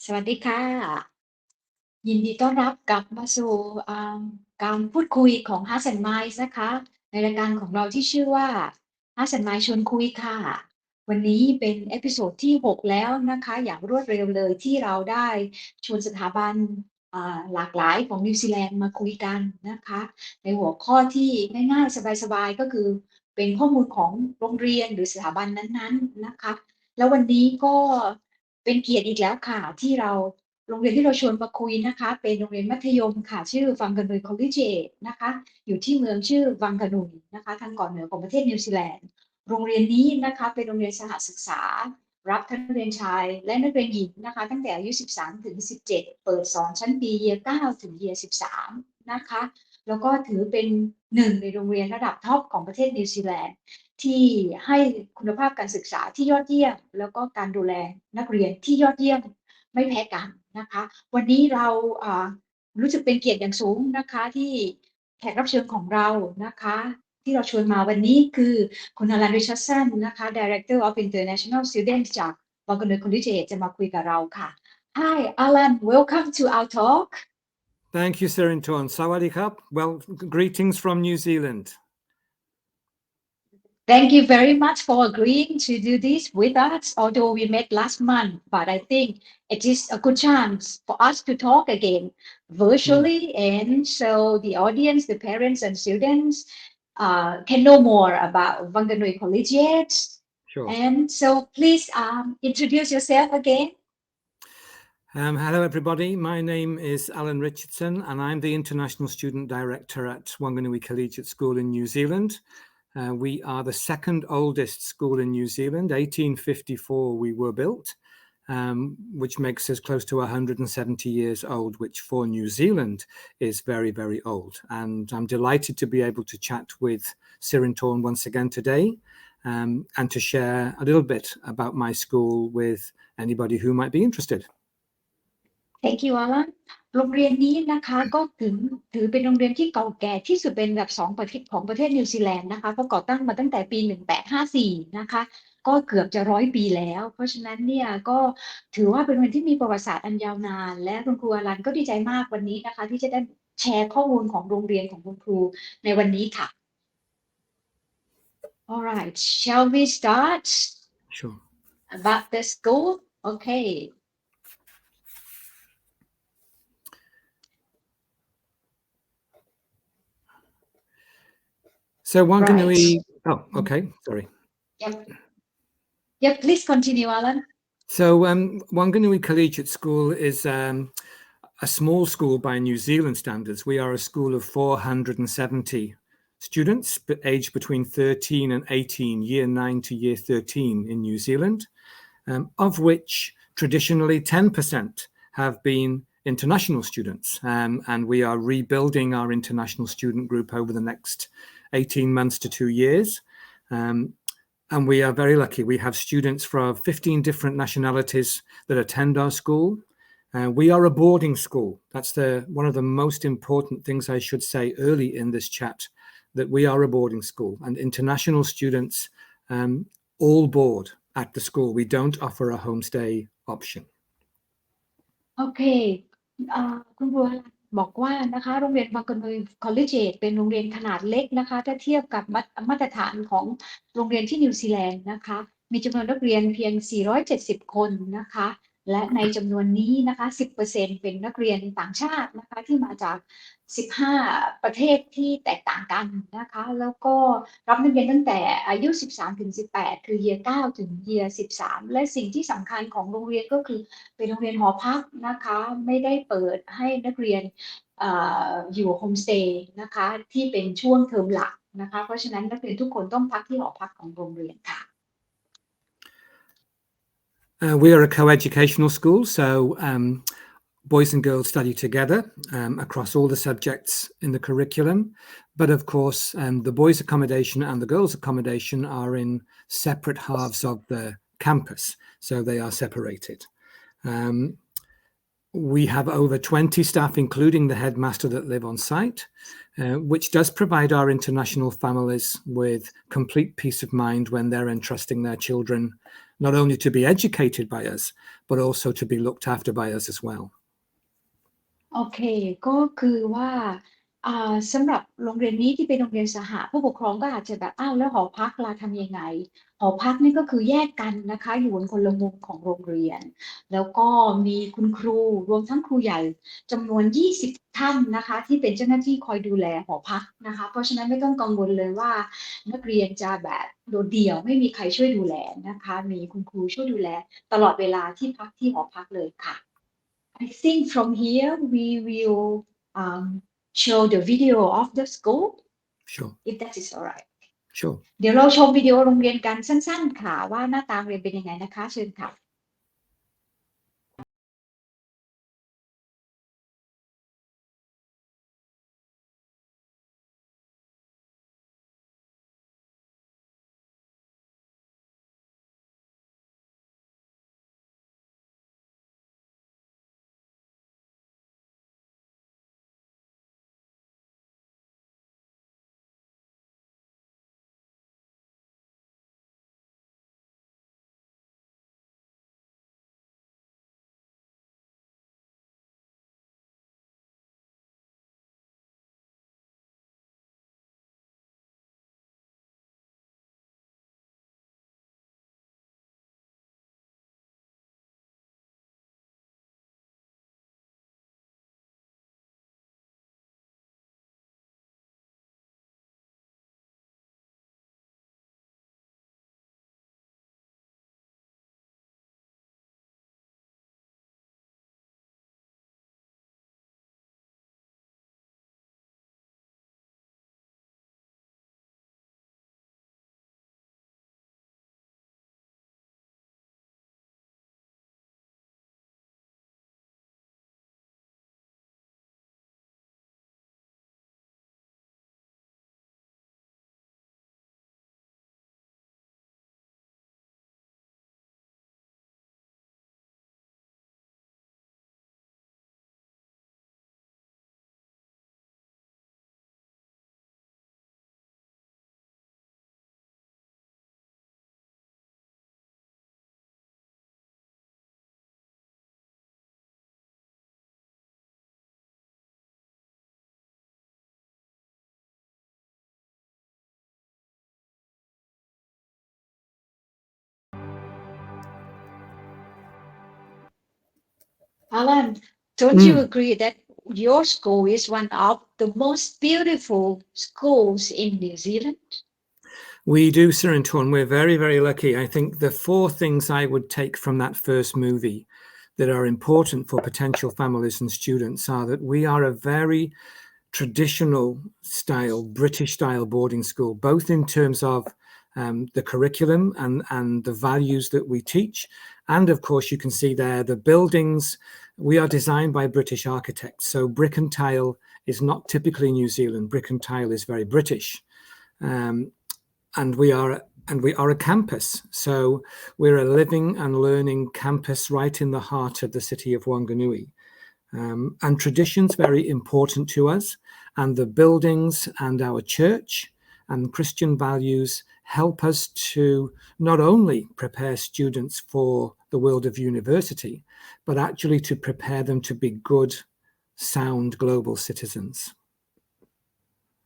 สวัสดีค่ะยินดีต้อนรับกลับมาสู่อ่าการพูดคุยของ Hearts and Minds นะคะในรายการของเราที่ชื่อว่า Hearts and Minds ชวนคุยค่ะวันนี้เป็นเอพิโซดที่6แล้วนะคะอย่างรวดเร็วเลยที่เราได้ชวนสถาบันหลากหลายของนิวซีแลนด์มาคุยกันนะคะในหัวข้อที่ง่ายๆสบายๆก็คือเป็นข้อมูลของโรงเรียนหรือสถาบันนั้นๆนะคะแล้ววันนี้ก็เป็นเกียรติอีกแล้วค่ะที่เรา โรงเรียนที่เราชวนมาคุยนะคะเป็นโรงเรียนมัธยมค่ะชื่อ Whanganui Collegiate นะคะอยู่ที่เมืองชื่อ Whanganui นะคะทางก่อนเหนือของประเทศนิวซีแลนด์โรงเรียนนี้นะคะเป็นโรงเรียนสหศึกษารับทั้งนักเรียนชายและนักเรียนหญิงนะคะตั้งแต่อายุ13ถึง17เปิดสอนชั้นปี Year 9ถึง Year 13นะคะแล้วก็ถือเป็นหนึ่งในโรงเรียนระดับท็อปของประเทศนิวซีแลนด์ที่ให้คุณภาพการศึกษาที่ยอดเยี่ยมแล้วก็การดูแลนักเรียนที่ยอดเยี่ยมไม่แพ้กันนะคะวันนี้เรารู้สึกเป็นเกียรติอย่างสูงนะคะที่แขกรับเชิญของเรานะคะที่เราชวนมาวันนี้คือคุณอลันริชาร์ดสันนะคะ Director of International Students จาก Whanganui Collegiate จะมาคุยกับเราค่ะ Hi Alan welcome to our talk Thank you, Sirinton. Sawadee krap. Well, greetings from New Zealand. Thank you very much for agreeing to do this with us, although we met last month, but I think it is a good chance for us to talk again virtually, and so the audience, the parents and students can know more about Whanganui Collegiate. Sure. And so please introduce yourself again. Hello, everybody. My name is Alan Richardson, and I'm the International Student Director at Whanganui Collegiate School in New Zealand. We are the second oldest school in New Zealand. 1854 we were built, which makes us close to 170 years old, which for New Zealand is very, very old. And I'm delighted to be able to chat with Sirinton once again today, and to share a little bit about my school with anybody who might be interested. Thank you, Alan. โรงเรียนนี้นะคะก็ถือเป็นโรงเรียนที่เก่าแก่ที่สุดเป็นอันดับ2ของประเทศนิวซีแลนด์นะคะเพราะก่อตั้งมาตั้งแต่ปี1854นะคะก็เกือบจะ100 ปีแล้วเพราะฉะนั้นเนี่ยก็ถือว่าเป็นโรงเรียนที่มีประวัติศาสตร์อันยาวนานและคุณครูอลันก็ดีใจมากวันนี้นะคะที่จะได้แชร์ข้อมูลของโรงเรียนของคุณครูในวันนี้ค่ะ Alright, shall we start? Sure. About the school? Okay. So Whanganui, Right. oh, okay, sorry. Yep, please continue, Alan. So Whanganui Collegiate School is a small school by New Zealand standards. We are a school of 470 students, aged between 13 and 18, year 9 to year 13 in New Zealand, of which traditionally 10% have been international students. And we are rebuilding our international student group over the next 18 months to 2 years. And we are very lucky. We have students from 15 different nationalities that attend our school. We are a boarding school. That's one of the most important things I should say early in this chat, that we are a boarding school and international students all board at the school. We don't offer a homestay option. Okay. คุณครูบอกว่านะคะโรงเรียน Whanganui Collegiate เป็นโรงเรียนขนาดเล็กนะคะถ้าเทียบกับมาตรฐานของโรงเรียนที่นิวซีแลนด์นะคะมีจำนวนนักเรียนเพียง470คนนะคะและในจำนวนนี้นะคะ 10% เป็นนักเรียนต่างชาตินะคะที่มาจาก15ประเทศที่แตกต่างกันนะคะแล้วก็รับนักเรียนตั้งแต่อายุ13ถึง18คือ Year 9ถึง Year 13และสิ่งที่สำคัญของโรงเรียนก็คือเป็นโรงเรียนหอพักนะคะไม่ได้เปิดให้นักเรียนอยู่โฮมสเตย์นะคะที่เป็นช่วงเทอมหลักนะคะเพราะฉะนั้นนักเรียนทุกคนต้องพักที่หอพักของโรงเรียนค่ะ We are a co-educational school, so boys and girls study together across all the subjects in the curriculum. But of course, the boys' accommodation and the girls' accommodation are in separate halves of the campus, so they are separated. We have over 20 staff, including the headmaster, that live on site, which does provide our international families with complete peace of mind when they're entrusting their children not only to be educated by us, but also to be looked after by us as well. โอเคก็คือว่าสำหรับโรงเรียนนี้ที่เป็นโรงเรียนสหผู้ปกครองก็อาจจะแบบอ้าวแล้วหอพักล่ะทำยังไงหอพักนี่ก็คือแยกกันนะคะอยู่บนคนละมุมของโรงเรียนแล้วก็มีคุณครูรวมทั้งครูใหญ่จำนวน20ท่านนะคะที่เป็นเจ้าหน้าที่คอยดูแลหอพักนะคะเพราะฉะนั้นไม่ต้องกังวลเลยว่านักเรียนจะแบบโดดเดี่ยวไม่มีใครช่วยดูแลนะคะมีคุณครูช่วยดูแลตลอดเวลาที่พักที่หอพักเลยค่ะ I think from here we will show the video of the school, Sure. if that is alright. Sure. เดี๋ยวเราชมวิดีโอโรงเรียนกันสั้นๆค่ะว่าหน้าตาโรงเรียนเป็นยังไงนะคะเชิญค่ะ Alan, don't you agree that your school is one of the most beautiful schools in New Zealand? We do, Sir Anton. We're very, very lucky. I think the 4 things I would take from that first movie that are important for potential families and students are that we are a very traditional style, British style boarding school, both in terms of the curriculum and the values that we teach. And of course, you can see there the buildings, we are designed by British architects. So brick and tile is not typically New Zealand. Brick and tile is very British. And we are a campus. So we're a living and learning campus right in the heart of the city of Whanganui. And tradition's very important to us, and the buildings and our church and Christian values help us to not only prepare students for the world of university, but actually to prepare them to be good, sound global citizens.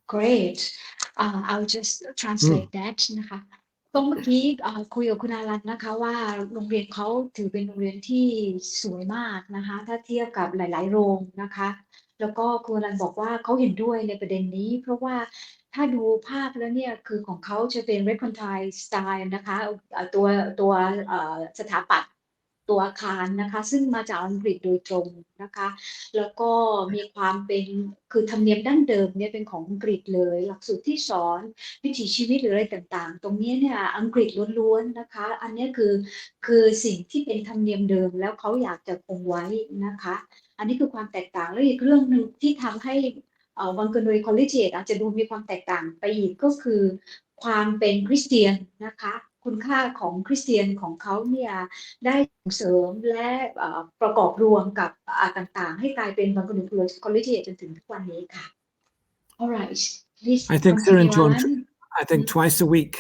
Great. I'll just translate that นะคะก็เมื่อกี้คุยกับคุณอารันนะคะว่าโรงเรียนเขาถือเป็นโรงเรียนที่สวยมากนะคะถ้าเทียบกับหลายๆโรงนะคะแล้วก็คุณอารันบอกว่าเขาเห็นด้วยในประเด็นนี้เพราะว่าถ้าดูภาพแล้วเนี่ยคือของเขาจะเป็น Reconcile Style นะคะตัวสถาปัตย์ตัวอาคารนะคะซึ่งมาจากอังกฤษโดยตรงนะคะแล้วก็มีความเป็นคือธรรมเนียมดั้งเดิมเนี่ยเป็นของอังกฤษเลยหลักสูตรที่สอนวิถีชีวิตหรืออะไรต่างๆตรงนี้เนี่ยอังกฤษล้วนๆนะคะอันนี้คือสิ่งที่เป็นธรรมเนียมเดิมแล้วเขาอยากจะคงไว้นะคะอันนี้คือความแตกต่างแล้วอีกเรื่องหนึ่งที่ทำให้Whanganui Collegiate อาจจะดูมีความแตกต่างไปอีกก็คือความเป็นคริสเตียนนะคะคุณค่าของคริสเตียนของเขาเนี่ยได้ส่งเสริมและประกอบรวมกับต่างๆให้กลายเป็น Whanganui Collegiate จนถึงทุกวันนี้ค่ะ Alright, please I think, Sir continue, Anton, Alan. I think twice a week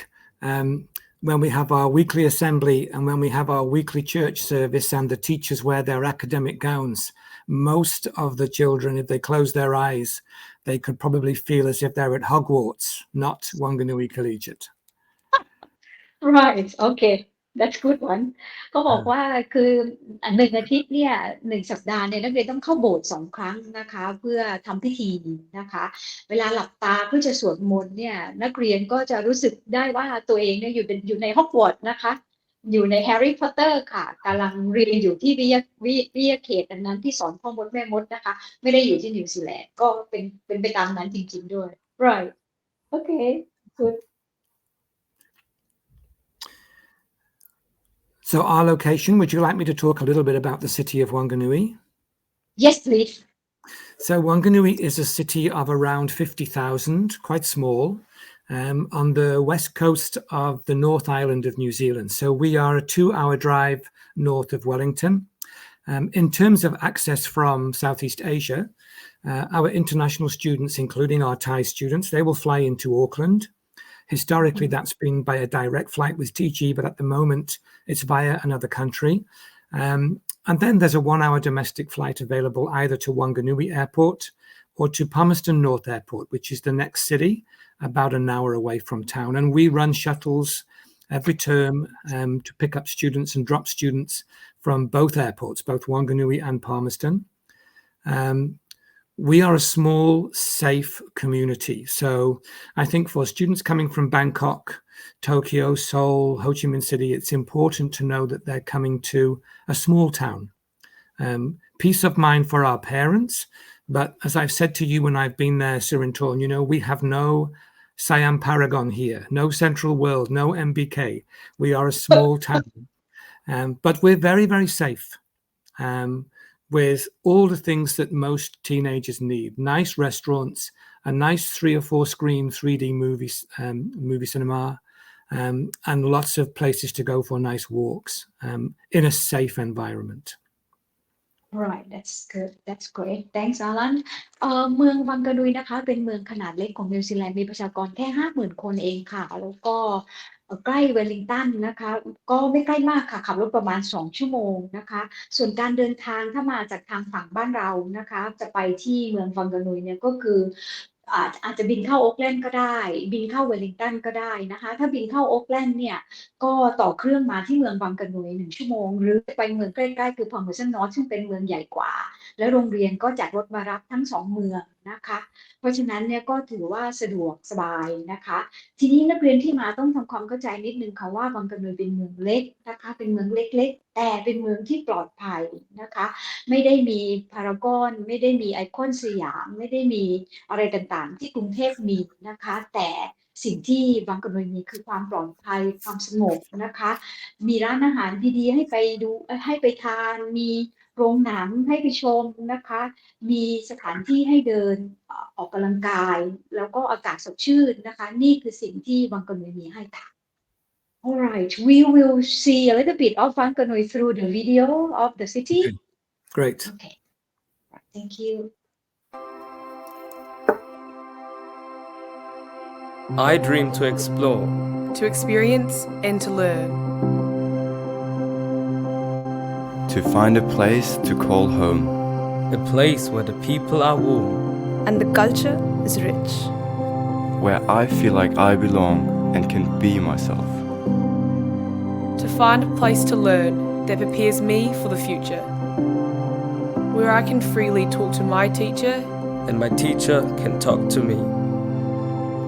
when we have our weekly assembly and when we have our weekly church service and the teachers wear their academic gowns, most of the children, if they close their eyes, they could probably feel as if they're at Hogwarts, not Whanganui Collegiate. Right okay that's good one เขาบอกว่าคือ1อาทิตย์เนี่ย1สัปดาห์เนี่ยนักเรียนต้องเข้าโบสถ์2ครั้งนะคะเพื่อทำพิธีนะคะเวลาหลับตาเพื่อจะสวดมนต์เนี่ยนักเรียนก็จะรู้สึกได้ว่าตัวเองเนี่ยอยู่ในฮอกวอตส์นะคะอยู่ในแฮร์รี่พอตเตอร์ค่ะกำลังเรียนอยู่ที่วิทยาเขตอันนั้นที่สอนพ่อมดแม่มดนะคะไม่ได้อยู่ที่นิวซีแลนด์ก็เป็นไปตามนั้นจริงๆด้วย right okay good So our location, would you like me to talk a little bit about the city of Whanganui? Yes, please. So Whanganui is a city of around 50,000, quite small, on the west coast of the North Island of New Zealand. So we are a 2-hour drive north of Wellington. In terms of access from Southeast Asia, our international students, including our Thai students, they will fly into Auckland. Historically, that's been by a direct flight with TG, but at the moment, it's via another country. And then there's a 1-hour domestic flight available either to Whanganui Airport or to Palmerston North Airport, which is the next city, about an hour away from town. And we run shuttles every term to pick up students and drop students from both airports, both Whanganui and Palmerston. We are a small, safe community. So I think for students coming from Bangkok, Tokyo, Seoul, Ho Chi Minh City, it's important to know that they're coming to a small town. Peace of mind for our parents. But as I've said to you when I've been there, Sirintorn, we have no Siam Paragon here, no Central World, no MBK. We are a small town. But we're very, very safe. With all the things that most teenagers need. Nice restaurants, a nice 3 or 4 screen 3D movie cinema, and lots of places to go for nice walks in a safe environment. Right that's good that's great thanks Alan เมืองวังกะนุยนะคะเป็นเมืองขนาดเล็กของนิวซีแลนด์มีประชากรแค่ 50,000 คนเองค่ะแล้วก็ใกล้เวลลิงตันนะคะก็ไม่ใกล้มากค่ะขับรถประมาณ2ชั่วโมงนะคะส่วนการเดินทางถ้ามาจากทางฝั่งบ้านเรานะคะจะไปที่เมืองวังกะนุยเนี่ยก็คืออาจจะบินเข้าโอ๊คแลนด์ก็ได้บินเข้าเวลลิงตันก็ได้นะคะถ้าบินเข้าโอ๊คแลนด์เนี่ยก็ต่อเครื่องมาที่เมืองวังกะนุย1ชั่วโมงหรือไปเมืองใกล้ๆคือพอมเมอร์สันนอร์ทซึ่งเป็นเมืองใหญ่กว่าและโรงเรียนก็จัดรถมารับทั้ง2เมืองนะคะเพราะฉะนั้นเนี่ยก็ถือว่าสะดวกสบายนะคะทีนี้นักเรียนที่มาต้องทำความเข้าใจนิดนึงค่ะว่าวังกะนุยเป็นเมืองเล็กนะคะเป็นเมืองเล็กๆแต่เป็นเมืองที่ปลอดภัยนะคะไม่ได้มีพารากอนไม่ได้มีไอคอนสยามไม่ได้มีอะไรต่างๆที่กรุงเทพมีนะคะแต่สิ่งที่วังกะนุยมีคือความปลอดภัยความสงบนะคะมีร้านอาหารดีๆให้ไปดูให้ไปทานมีโรงหนังให้ไปชมนะคะมีสถานที่ให้เดินออกกำลังกายแล้วก็อากาศสดชื่นนะคะนี่คือสิ่งที่วังกะนุยมีให้ค่ะ Alright we will see a little bit of Whanganui through the video of the city Great okay thank you I dream to explore, to experience and to learn, to find a place to call home, a place where the people are warm, and the culture is rich, where I feel like I belong and can be myself, to find a place to learn that prepares me for the future, where I can freely talk to my teacher and my teacher can talk to me.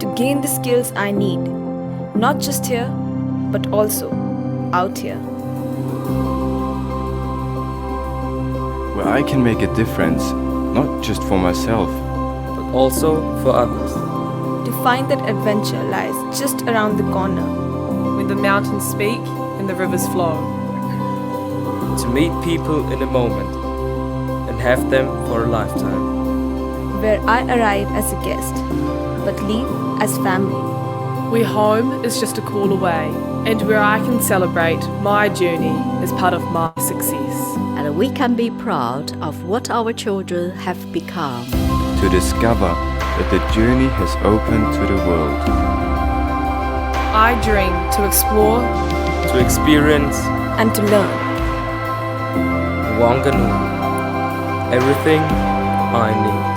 to gain the skills I need, not just here, but also out here. where I can make a difference, not just for myself, but also for others. To find that adventure lies just around the corner, when the mountains speak and the rivers flow. To meet people in a moment and have them for a lifetime. Where I arrive as a guest, but leave as family. Where home is just a call away, and where I can celebrate my journey as part of my success. And we can be proud of what our children have become. to discover that the journey has opened to the world. I dream to explore to experience and to learn. Whanganui. Everything I need.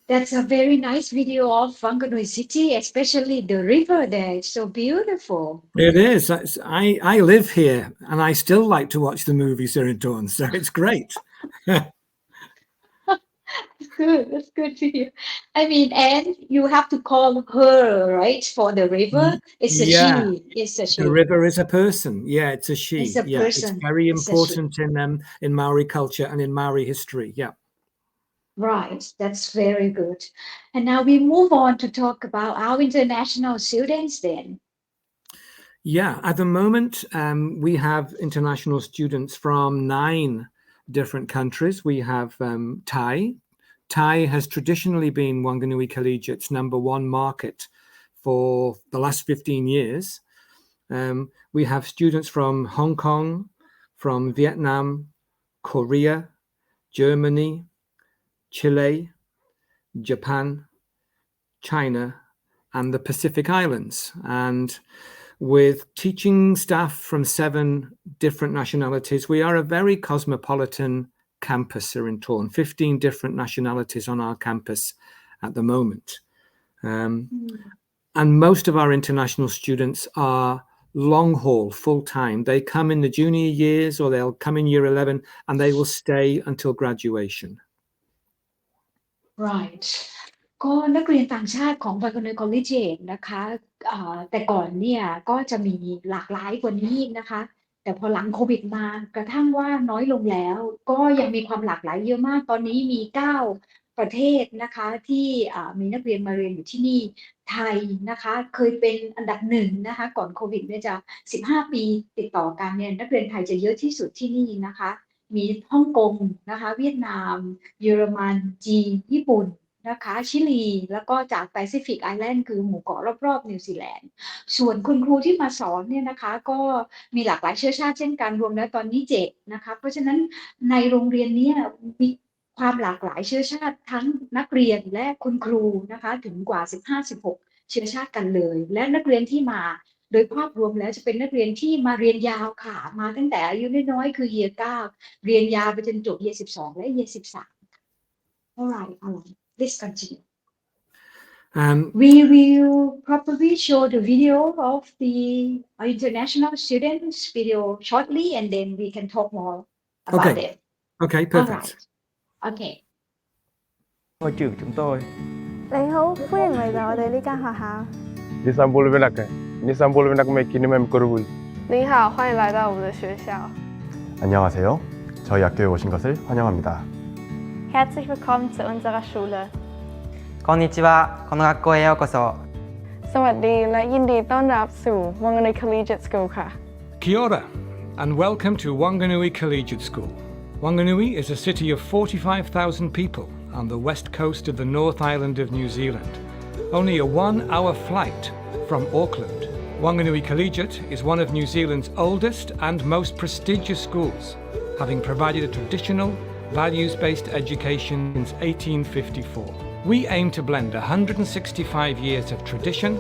That's a very nice video of Whanganui City, especially the river there. It's so beautiful. It is. I live here and I still like to watch the movies during dawn, so it's great. Good. That's good to hear. I mean, and you have to call her, right, for the river. It's a Yeah. she. It's a she. The river is a person. Yeah, it's a she. It's a Yeah, person. it's very It's a she. important in Maori culture and in Maori history. Yeah. Right. That's very good. And now we move on to talk about our international students then. Yeah, at the moment, we have international students from 9 different countries. We have Thai. Thai has traditionally been Whanganui Collegiate's #1 market for the last 15 years. We have students from Hong Kong, from Vietnam, Korea, Germany, Chile, Japan, China, and the Pacific Islands. And with teaching staff from 7 different nationalities, we are a very cosmopolitan campus here in Taunton, 15 different nationalities on our campus at the moment. And most of our international students are long haul, full time. They come in the junior years or they'll come in year 11 and they will stay until graduation. Right. ก็นักเรียนต่างชาติของ Whanganui Collegiate นะคะแต่ก่อนเนี่ยก็จะมีหลากหลายกว่านี้นะคะ แต่พอหลังโควิดมากระทั่งว่าน้อยลงแล้ว ก็ยังมีความหลากหลายเยอะมาก ตอนนี้มี 9 ประเทศนะคะที่มีนักเรียนมาเรียนอยู่ที่นี่ ไทยนะคะเคยเป็นอันดับ1นะคะก่อนโควิดเนี่ยจะ15 ปีติดต่อกันเนี่ยนักเรียนไทยจะเยอะที่สุดที่นี่นะคะ มีฮ่องกงนะคะเวียดนามเยอรมันจีนญี่ปุ่นนะคะชิลีแล้วก็จากแปซิฟิกไอแลนด์คือหมู่เกาะรอบๆนิวซีแลนด์ส่วนคุณครูที่มาสอนเนี่ยนะคะก็มีหลากหลายเชื้อชาติเช่นกันรวมแล้วตอนนี้7นะคะเพราะฉะนั้นในโรงเรียนนี้มีความหลากหลายเชื้อชาติทั้งนักเรียนและคุณครูนะคะถึงกว่า 15-16 เชื้อชาติกันเลยและนักเรียนที่มาโดยภาพรวมแล้วจะเป็นนักเรียนที่มาเรียนยาวค่ะมาตั้งแต่อายุน้อยๆคือ Year 9 เรียนยาวไปจนจบ Year 12 และ Year 13 Alright, let's continue. We will probably show the video of the international students video shortly and then we can talk more about it. Okay, perfect. Alright. Okay. Ngôi trường chúng tôi. 你好，歡迎嚟到我哋呢間學校。 你好，歡迎來到我們的學校。 안녕하세요. 저희 학교에 오신 것을 환영합니다. Herzlich willkommen zu unserer Schule. こんにちは。この学校へようこそ。 สวัสดีและยินดีต้อนรับสู่ Whanganui Collegiate School ค่ะ Kia ora, and welcome to Whanganui Collegiate School. Whanganui is a city of 45,000 people on the west coast of the North Island of New Zealand, only a 1-hour flight from Auckland. Whanganui Collegiate is one of New Zealand's oldest and most prestigious schools, having provided a traditional, values-based education since 1854. We aim to blend 165 years of tradition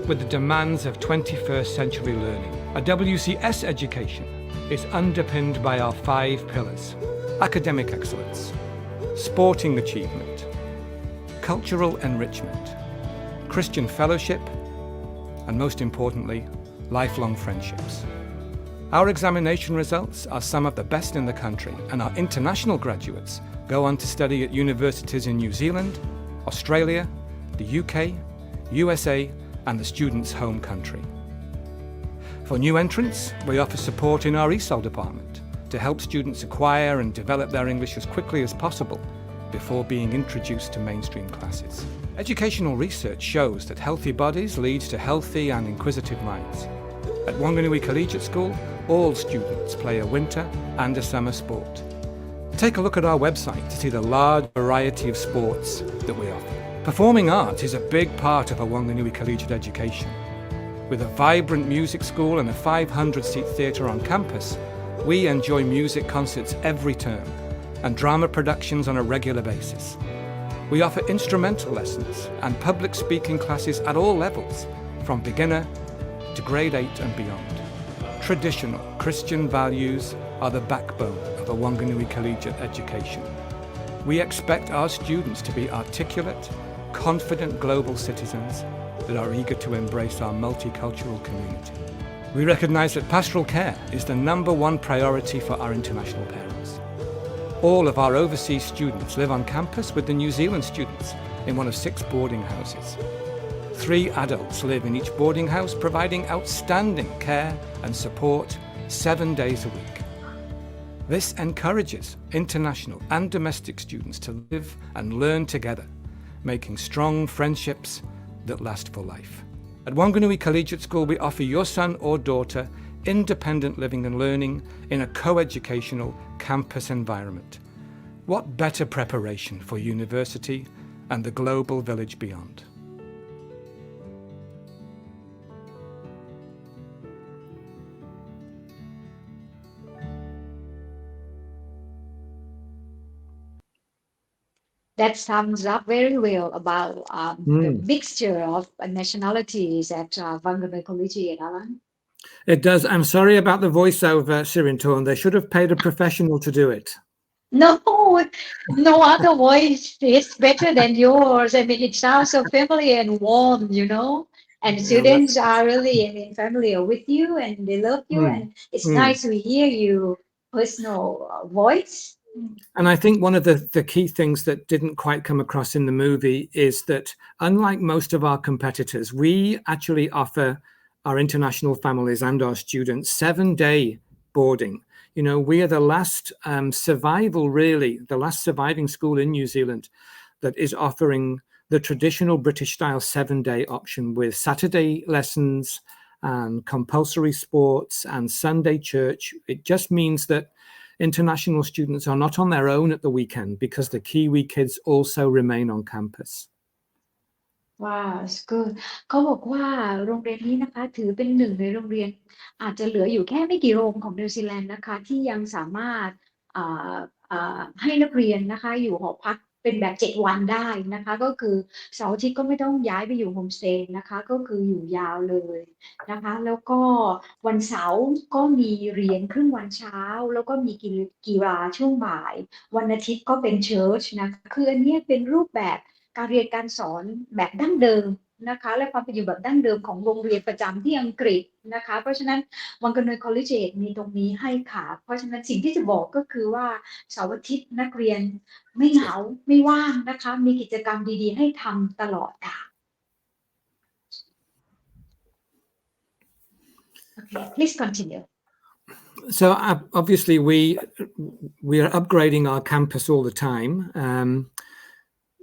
with the demands of 21st century learning. A WCS education is underpinned by our 5 pillars: academic excellence, sporting achievement, cultural enrichment, Christian fellowship, and most importantly, lifelong friendships. Our examination results are some of the best in the country, and our international graduates go on to study at universities in New Zealand, Australia, the UK, USA, and the student's home country. For new entrants, we offer support in our ESOL department to help students acquire and develop their English as quickly as possible before being introduced to mainstream classes. Educational research shows that healthy bodies lead to healthy and inquisitive minds. At Whanganui Collegiate School, all students play a winter and a summer sport. Take a look at our website to see the large variety of sports that we offer. Performing arts is a big part of a Whanganui Collegiate education. With a vibrant music school and a 500-seat theatre on campus, We enjoy music concerts every term and drama productions on a regular basis. We offer instrumental lessons and public speaking classes at all levels, from beginner to grade 8 and beyond. Traditional Christian values are the backbone of a Whanganui Collegiate education. We expect our students to be articulate, confident global citizens that are eager to embrace our multicultural community. We recognise that pastoral care is the #1 priority for our international parents. All of our overseas students live on campus with the New Zealand students in one of 6 boarding houses. 3 adults live in each boarding house, providing outstanding care and support 7 days a week. This encourages international and domestic students to live and learn together, making strong friendships that last for life. At Whanganui Collegiate School, we offer your son or daughter independent living and learning in a co-educational campus environment. What better preparation for university and the global village beyond? That sums up very well about the mixture of nationalities at Whanganui Collegiate, Alan. It does. I'm sorry about the voiceover, Sirintorn. They should have paid a professional to do it. No other voice is better than yours. I mean, it sounds so familiar and warm, you know. And students are really familiar with you and they love you. And it's nice to hear your personal voice. And I think one of the key things that didn't quite come across in the movie is that unlike most of our competitors, we actually offer our international families and our students 7-day boarding. You know, we are the last the last surviving school in New Zealand that is offering the traditional British style 7-day option with Saturday lessons and compulsory sports and Sunday church. It just means that international students are not on their own at the weekend because the Kiwi kids also remain on campus. Wow, it's good. เขาบอกว่าโรงเรียนนี้นะคะถือเป็นหนึ่งในโรงเรียนอาจจะเหลืออยู่แค่ไม่กี่โรงของนิวซีแลนด์นะคะที่ยังสามารถให้นักเรียนนะคะอยู่หอพักเป็นแบบ7 วันได้นะคะก็คือเสาร์อาทิตย์ก็ไม่ต้องย้ายไปอยู่โฮมสเตย์นะคะก็คืออยู่ยาวเลยนะคะแล้วก็วันเสาร์ก็มีเรียนครึ่งวันเช้าแล้วก็มีกีฬาช่วงบ่ายวันอาทิตย์ก็เป็นเชิร์ชนะคะคืออันนี้เป็นรูปแบบการเรียนการสอนแบบดั้งเดิมนะคะและความเป็นอยู่แบบดั้งเดิมของโรงเรียนประจำที่อังกฤษนะคะเพราะฉะนั้น Whanganui Collegiate มีตรงนี้ให้ค่ะเพราะฉะนั้นสิ่งที่จะบอกก็คือว่าเสาร์อาทิตย์นักเรียนไม่เหงาไม่ว่างนะคะมีกิจกรรมดีๆให้ทำตลอดค่ะ Okay, please continue. So obviously we are upgrading our campus all the time.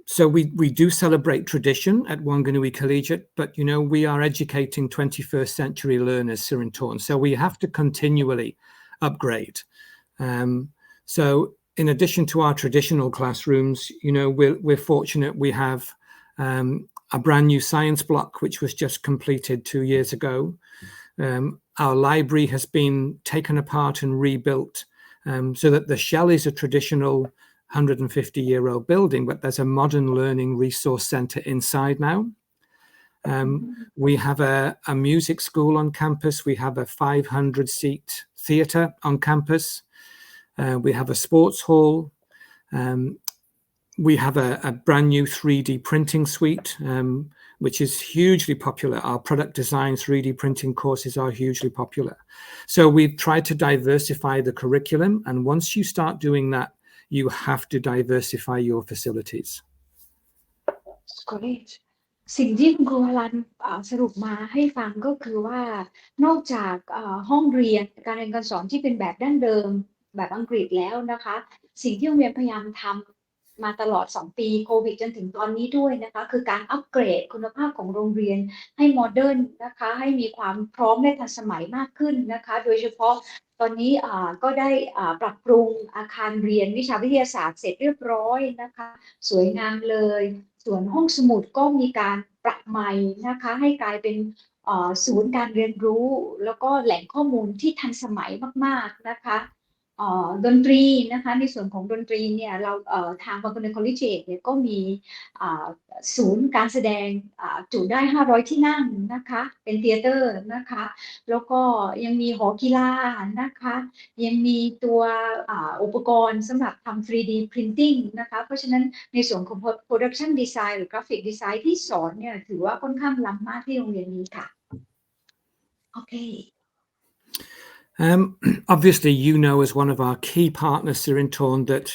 So we do celebrate tradition at Whanganui Collegiate, but you know we are educating 21st century learners, Sirintorn. So we have to continually upgrade. So in addition to our traditional classrooms, you know we're fortunate we have a brand new science block which was just completed 2 years ago. Our library has been taken apart and rebuilt so that the shell is a traditional 150-year-old building, but there's a modern learning resource center inside now. We have a music school on campus. We have a 500-seat theatre on campus. We have a sports hall. We have a brand new 3D printing suite, which is hugely popular. Our product design 3D printing courses are hugely popular. So we've tried to diversify the curriculum. And once you start doing that, you have to diversify your facilities. Great. สิ่งที่คุณครูฮารันสรุปมาให้ฟังก็คือว่านอกจากห้องเรียนการเรียนการสอนที่เป็นแบบดั้งเดิมแบบอังกฤษแล้วนะคะสิ่งที่โรงเรียนพยายามทำมาตลอด2 ปีโควิดจนถึงตอนนี้ด้วยนะคะคือการอัปเกรดคุณภาพของโรงเรียนให้โมเดิร์นนะคะให้มีความพร้อมและทันสมัยมากขึ้นนะคะโดยเฉพาะตอนนี้ก็ได้ปรับปรุงอาคารเรียนวิชาวิทยาศาสตร์เสร็จเรียบร้อยนะคะสวยงามเลยส่วนห้องสมุดก็มีการปรับใหม่นะคะให้กลายเป็น ศูนย์การเรียนรู้แล้วก็แหล่งข้อมูลที่ทันสมัยมากๆนะคะดนตรีนะคะในส่วนของดนตรีเนี่ยเราทาง Whanganui Collegiate เนี่ยก็มีศูนย์การแสดงจุได้500ที่นั่งนะคะเป็นเธียเตอร์นะคะแล้วก็ยังมีหอกีฬานะคะยังมีตัวอุปกรณ์สำหรับทำ 3D Printing นะคะเพราะฉะนั้นในส่วนของ Production Design หรือ Graphic Design ที่สอนเนี่ยถือว่าค่อนข้างล้ำมากที่โรงเรียนนี้ค่ะโอเค Obviously, you know as one of our key partners, Sirintorn, that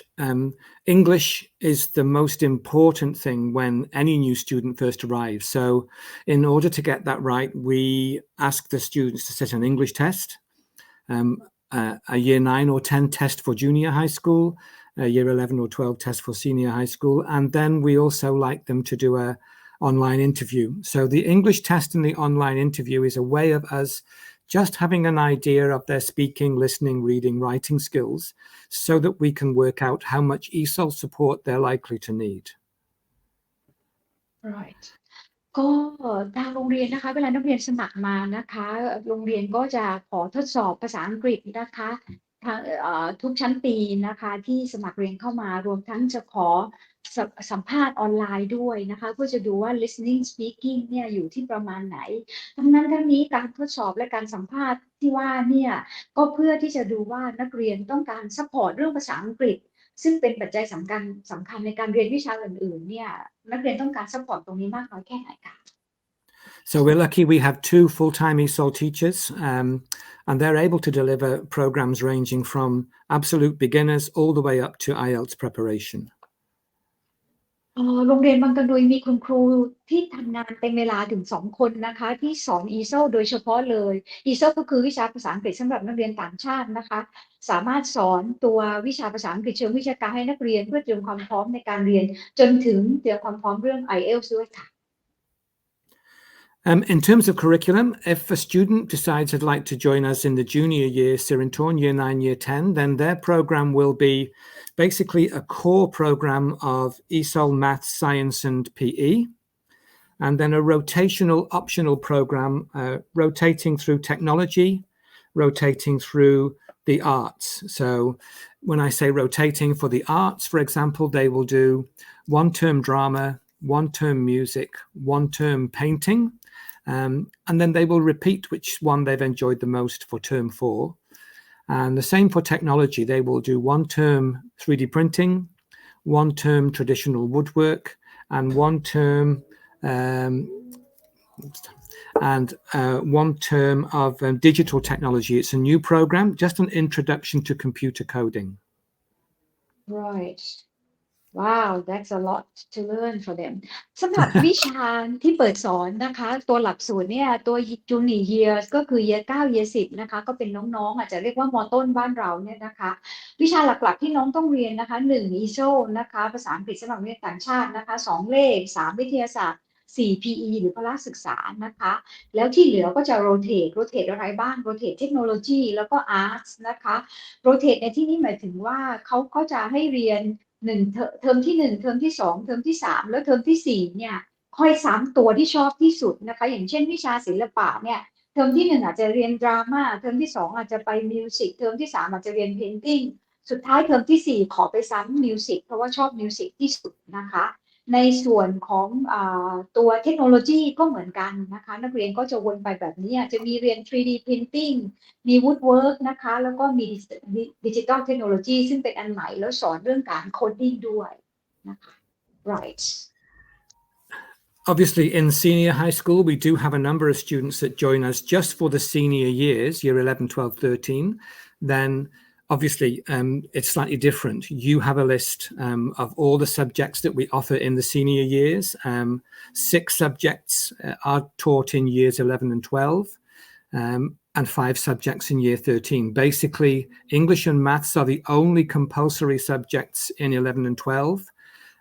English is the most important thing when any new student first arrives. So in order to get that right, we ask the students to sit an English test, a year 9 or 10 test for junior high school, a year 11 or 12 test for senior high school. And then we also like them to do a online interview. So the English test and the online interview is a way of us just having an idea of their speaking, listening, reading, writing skills so that we can work out how much ESOL support they're likely to need. Right. ก็ทางโรงเรียนนะคะเวลานักเรียนสมัครมานะคะโรงเรียนก็จะขอทดสอบภาษาอังกฤษนะคะทางทุกชั้นปีนะคะที่สมัครเรียนเข้ามารวมทั้งจะขอสัมภาษณ์ออนไลน์ด้วยนะคะเพื่อจะดูว่า listening speaking เนี่ยอยู่ที่ประมาณไหนทั้งนั้นทั้งนี้การทดสอบและการสัมภาษณ์ที่ว่าเนี่ยก็เพื่อที่จะดูว่านักเรียนต้องการ support เรื่องภาษาอังกฤษซึ่งเป็นปัจจัยสำคัญในการเรียนวิชาอื่นๆเนี่ยนักเรียนต้องการ support ตรงนี้มากน้อยแค่ไหนคะ So we're lucky we have 2 full-time ESOL teachers and they're able to deliver programs ranging from absolute beginners all the way up to IELTS preparation. โรงเรียนบางกะนุยมีคุณครูที่ทำงานเต็มเวลาถึง2คนนะคะที่สอน ESOL โดยเฉพาะเลย ESOL ก็คือวิชาภาษาอังกฤษสำหรับนักเรียนต่างชาตินะคะสามารถสอนตัววิชาภาษาอังกฤษเชิงวิชาการให้นักเรียนเพื่อเตรียมความพร้อมในการเรียนจนถึงเตรียมความพร้อมเรื่อง IELTS ด้วยค่ะIn terms of curriculum, if a student decides they'd like to join us in the junior year, Sirintorn, year 9, year 10, then their program will be basically a core program of ESOL, maths, science, and PE, and then a rotational optional program rotating through technology, rotating through the arts. So when I say rotating for the arts, for example, they will do 1 term drama, 1 term music, 1 term painting, and then they will repeat which one they've enjoyed the most for term 4. And the same for technology. They will do 1 term 3D printing, 1 term traditional woodwork, and 1 term 1 term of digital technology. It's a new program, just an introduction to computer coding. Right. Wow, that's a lot to learn for them. สำหรับวิชาที่เปิดสอนนะคะตัวหลักสูตรเนี่ยตัว Junior Years ก็คือ Year 9 Year 10นะคะก็เป็นน้องๆอาจจะเรียกว่าม.ต้นบ้านเราเนี่ยนะคะวิชาหลักๆที่น้องต้องเรียนนะคะ1 ESOL นะคะภาษาอังกฤษสำหรับนักเรียนต่างชาตินะคะ2เลข3วิทยาศาสตร์4 PE หรือพละศึกษานะคะแล้วที่เหลือก็จะ rotate อะไรบ้าง rotate เทคโนโลยีแล้วก็ arts นะคะ rotate ในที่นี้หมายถึงว่าเขาก็จะให้เรียนเทอมที่1เทอมที่2เทอมที่3แล้วเทอมที่4เนี่ยค่อยซ้ำตัวที่ชอบที่สุดนะคะอย่างเช่นวิชาศิลปะเนี่ยเทอมที่1อาจจะเรียนดราม่าเทอมที่2อาจจะไปมิวสิกเทอมที่3อาจจะเรียนเพนติ้งสุดท้ายเทอมที่4ขอไปซ้ำมิวสิกเพราะว่าชอบมิวสิกที่สุดนะคะในส่วนของตัวเทคโนโลยีก็เหมือนกันนะคะนักเรียนก็จะวนไปแบบนี้จะมีเรียน 3D Printing มี Woodwork นะคะแล้วก็มี Digital Technology ซึ่งเป็นอันใหม่แล้วสอนเรื่องการโคดดิ้งด้วยนะคะ Right. Obviously, in senior high school, we do have a number of students that join us just for the senior years, year 11, 12, 13. Then obviously, it's slightly different. You have a list of all the subjects that we offer in the senior years. 6 subjects are taught in years 11 and 12, and 5 subjects in year 13. Basically, English and maths are the only compulsory subjects in 11 and 12,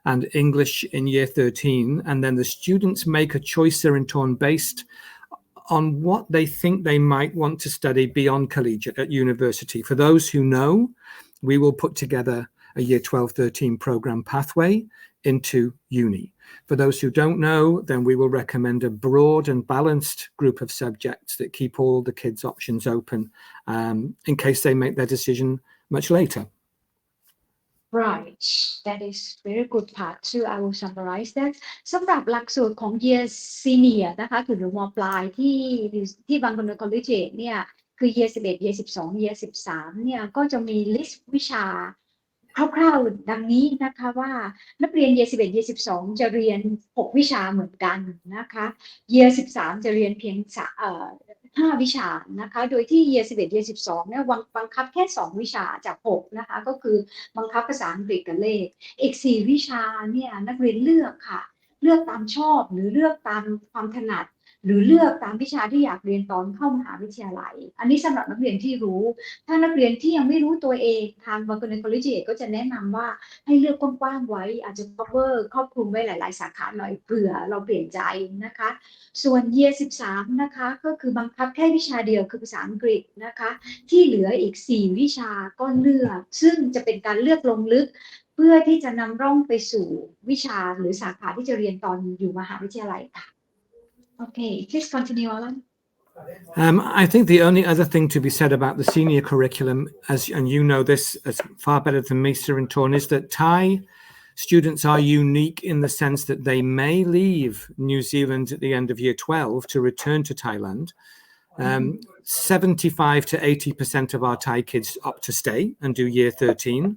and English in year 13. And then the students make a choice Sirintorn based on what they think they might want to study beyond collegiate at university. For those who know, we will put together a year 12-13 program pathway into uni. For those who don't know, then we will recommend a broad and balanced group of subjects that keep all the kids' options open in case they make their decision much later. Right, that is very good part too. I will summarize that. สำหรับหลักสูตรของ Year Senior นะคะคือหรือมปลายที่ Whanganui Collegiate เนี่ยคือ Year 11 Year 12 Year 13เนี่ยก็จะมี list วิชาคร่าวๆดังนี้นะคะว่านักเรียน Year 11 Year 12จะเรียน6วิชาเหมือนกันนะคะ Year 13จะเรียนเพียง5วิชานะคะโดยที่ Year 11 Year 12เนี่ยบังคับแค่2วิชาจาก6นะคะก็คือบังคับภาษาอังกฤษกับเลขอีก4วิชาเนี่ยนักเรียนเลือกค่ะเลือกตามชอบหรือเลือกตามความถนัดหรือเลือกตามวิชาที่อยากเรียนตอนเข้ามหาวิทยาลัยอันนี้สำหรับนักเรียนที่รู้ถ้านักเรียนที่ยังไม่รู้ตัวเองทาง Whanganui Collegiate ก็จะแนะนำว่าให้เลือกกว้างๆไว้อาจจะ cover ครอบคลุมไว้หลายๆสาขาหน่อยเผื่อเราเปลี่ยนใจนะคะส่วน Year 13นะคะก็คือบังคับแค่วิชาเดียวคือภาษาอังกฤษนะคะที่เหลืออีก4วิชาก็เลือกซึ่งจะเป็นการเลือกลงลึกเพื่อที่จะนำร่องไปสู่วิชาหรือสาขาที่จะเรียนตอนอยู่มหาวิทยาลัยค่ะOkay, please continue, Alan. I think the only other thing to be said about the senior curriculum, and you know this as far better than me, Sir and Torn, is that Thai students are unique in the sense that they may leave New Zealand at the end of year 12 to return to Thailand. 75 to 80% of our Thai kids opt to stay and do year 13.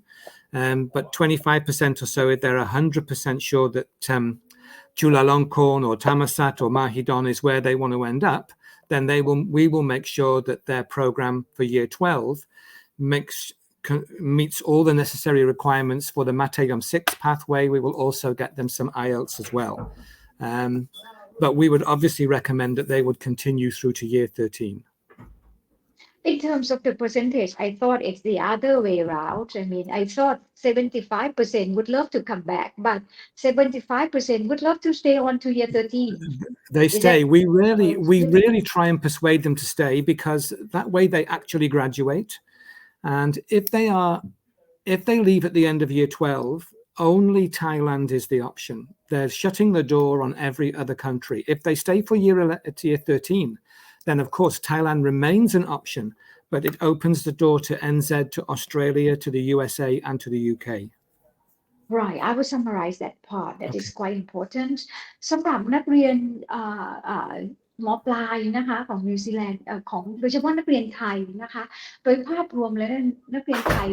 But 25% or so, they're 100% sure that Chulalongkorn or Thammasat or Mahidol is where they want to end up, then we will make sure that their program for year 12 meets all the necessary requirements for the Matayom 6 pathway. We will also get them some IELTS as well. But we would obviously recommend that they would continue through to year 13. In terms of the percentage, I thought it's the other way around. I mean, I thought 75% would love to come back, but 75% would love to stay on to year 13. They stay. We really try and persuade them to stay because that way they actually graduate. And if they leave at the end of year 12, only Thailand is the option. They're shutting the door on every other country. If they stay for year 13, then of course Thailand remains an option, but it opens the door to NZ, to Australia, to the USA, and to the UK. Right, I will summarize that part. That is quite important. สำหรับนักเรียนม.ปลายนะคะของนิวซีแลนด์ของโดยเฉพาะนักเรียนไทยนะคะโดยภาพรวมแล้วนักเรียนไทย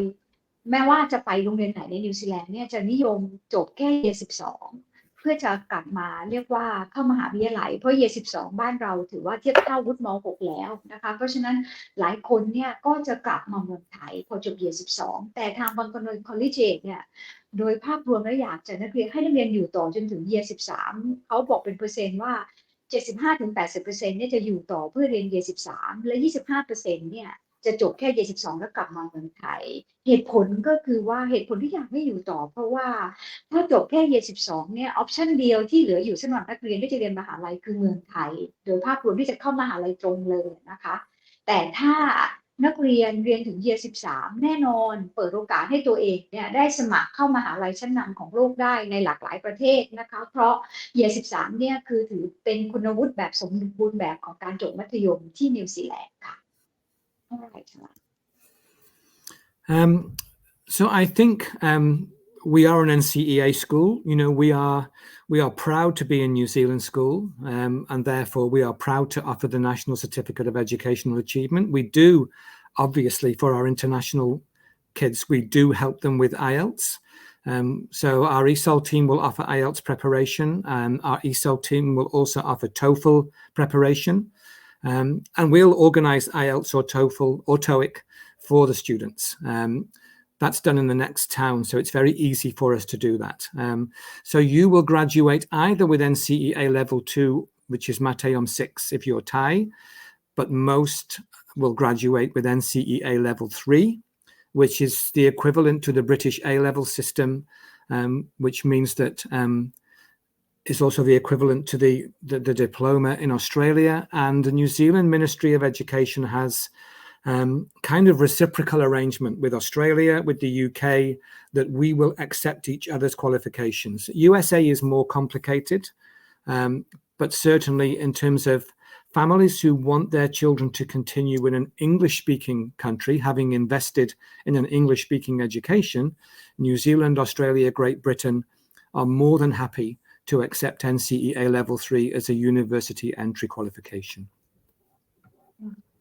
แม้ว่าจะไปโรงเรียนไหนในนิวซีแลนด์เนี่ยจะนิยมจบแค่year 12เพื่อจะกลับมาเรียกว่าเข้ามหาวิทยาลัยเพราะyear 12บ้านเราถือว่าเทียบเท่าวุฒิม.6แล้วนะคะเพราะฉะนั้นหลายคนเนี่ยก็จะกลับมาเมืองไทยพอจบyear 12แต่ทาง Whanganui Collegiate เนี่ยโดยภาพรวมแล้วอยากจะให้นักเรียนอยู่ต่อจนถึงyear 13เขาบอกเป็นเปอร์เซ็นต์ว่า 75-80% เนี่ยจะอยู่ต่อเพื่อเรียนyear 13และ 25% เนี่ยจะจบแค่year 12แล้วกลับมาเมืองไทยเหตุผลก็คือว่าเหตุผลที่อยากให้อยู่ต่อเพราะว่าถ้าจบแค่year 12เนี่ยออปชั่นเดียวที่เหลืออยู่สำหรับนักเรียนที่จะเรียนมหาลัยคือเมืองไทยโดยภาพรวมที่จะเข้ามหาลัยตรงเลยนะคะแต่ถ้านักเรียนถึงyear 13แน่นอนเปิดโอกาสให้ตัวเองเนี่ยได้สมัครเข้ามหาลัยชั้นนำของโลกได้ในหลากหลายประเทศนะคะเพราะyear 13เนี่ยคือถือเป็นคุณวุฒิแบบสมบูรณ์แบบของการจบมัธยมที่นิวซีแลนด์ค่ะ So I think we are an NCEA school. You know, we are proud to be a New Zealand school, and therefore we are proud to offer the National Certificate of Educational Achievement. We do, obviously, for our international kids, we do help them with IELTS. So our ESOL team will offer IELTS preparation, and our ESOL team will also offer TOEFL preparation. And we'll organize IELTS or TOEFL or TOEIC for the students. That's done in the next town, so it's very easy for us to do that. So you will graduate either with NCEA level 2, which is Matayom 6 if you're Thai, but most will graduate with NCEA level 3, which is the equivalent to the British A-level system, which means that is also the equivalent to the diploma in Australia. And the New Zealand Ministry of Education has kind of reciprocal arrangement with Australia, with the UK, that we will accept each other's qualifications. USA is more complicated, but certainly in terms of families who want their children to continue in an English-speaking country, having invested in an English-speaking education, New Zealand, Australia, Great Britain are more than happy to accept NCEA Level 3 as a university entry qualification.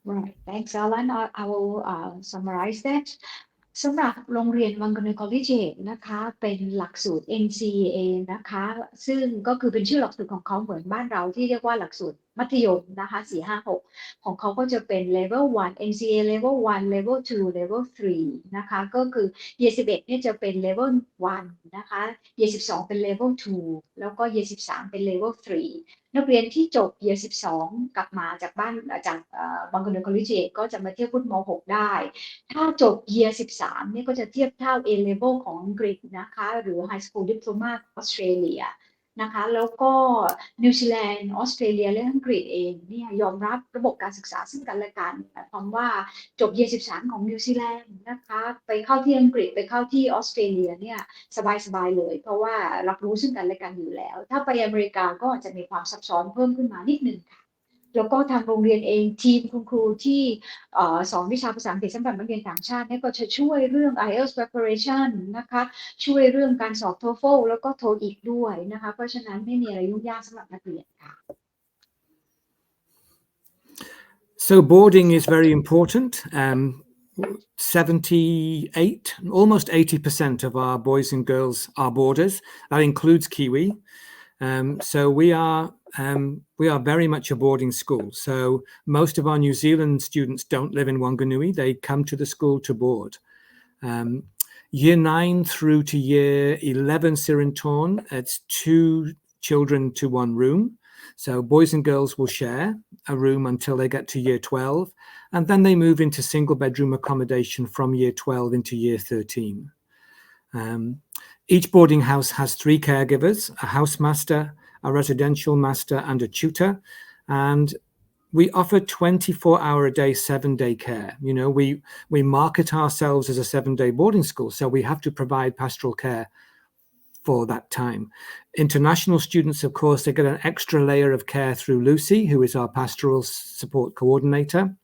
Right. Thanks, Alan. I will summarize that. สำหรับโรงเรียน Whanganui Collegiate นะคะเป็นหลักสูตร NCEA นะคะซึ่งก็คือเป็นชื่อหลักสูตรของเขาเหมือนบ้านเราที่เรียกว่าหลักสูตรมัธยมนะคะ4-5-6ของเขาก็จะเป็น Level 1 NCEA Level 1 Level 2 Level 3นะคะก็คือ Year 11เนี่ยจะเป็น Level 1นะคะ Year 12เป็น Level 2แล้วก็ Year 13เป็น Level 3นักเรียนที่จบ Year 12กลับมาจากบ้านจากWhanganui Collegiate ก็จะมาเทียบวุฒิม.6 ได้ถ้าจบ Year 13เนี่ยก็จะเทียบเท่า A Level ของอังกฤษนะคะหรือ High School Diploma ออสเตรเลียนะคะแล้วก็นิวซีแลนด์ออสเตรเลียและอังกฤษเองเนี่ยยอมรับระบบการศึกษาซึ่งกันและกันหมายความว่าจบ Year 13ของนิวซีแลนด์นะคะไปเข้าที่อังกฤษไปเข้าที่ออสเตรเลียเนี่ยสบายๆเลยเพราะว่ารับรู้ซึ่งกันและกันอยู่แล้วถ้าไปอเมริกาก็จะมีความซับซ้อนเพิ่มขึ้นมานิดนึงค่ะแล้วก็ทางโรงเรียนเองทีมคุณครูที่สอนวิชาภาษาอังกฤษสำหรับนักเรียนต่างชาติเนี่ยก็จะช่วยเรื่อง IELTS preparation นะคะช่วยเรื่องการสอบ TOEFL แล้วก็ TOEIC ด้วยนะคะเพราะฉะนั้นไม่มีอะไรยุ่งยากสำหรับนักเรียนค่ะ So boarding is very important. 78, almost 80% of our boys and girls are boarders. That includes Kiwi. So we are very much a boarding school. So most of our New Zealand students don't live in Whanganui. They come to the school to board. Year 9 through to year 11 Sirintorn, it's 2 children to 1 room. So boys and girls will share a room until they get to year 12. And then they move into single bedroom accommodation from year 12 into year 13. Each boarding house has 3 caregivers, a housemaster, a residential master, and a tutor. And we offer 24-hour-a-day, 7-day care. You know, we market ourselves as a 7-day boarding school, so we have to provide pastoral care for that time. International students, of course, they get an extra layer of care through Lucy, who is our pastoral support coordinator.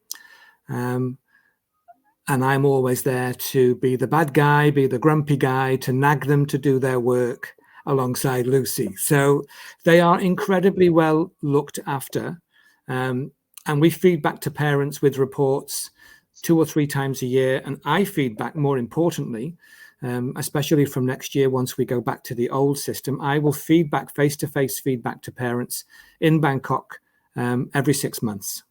And I'm always there to be the bad guy, be the grumpy guy, to nag them to do their work alongside Lucy. So they are incredibly well looked after. And we feed back to parents with reports 2 or 3 times a year. And I feed back, more importantly, especially from next year, once we go back to the old system, I will feed back face-to-face feedback to parents in Bangkok every 6 months.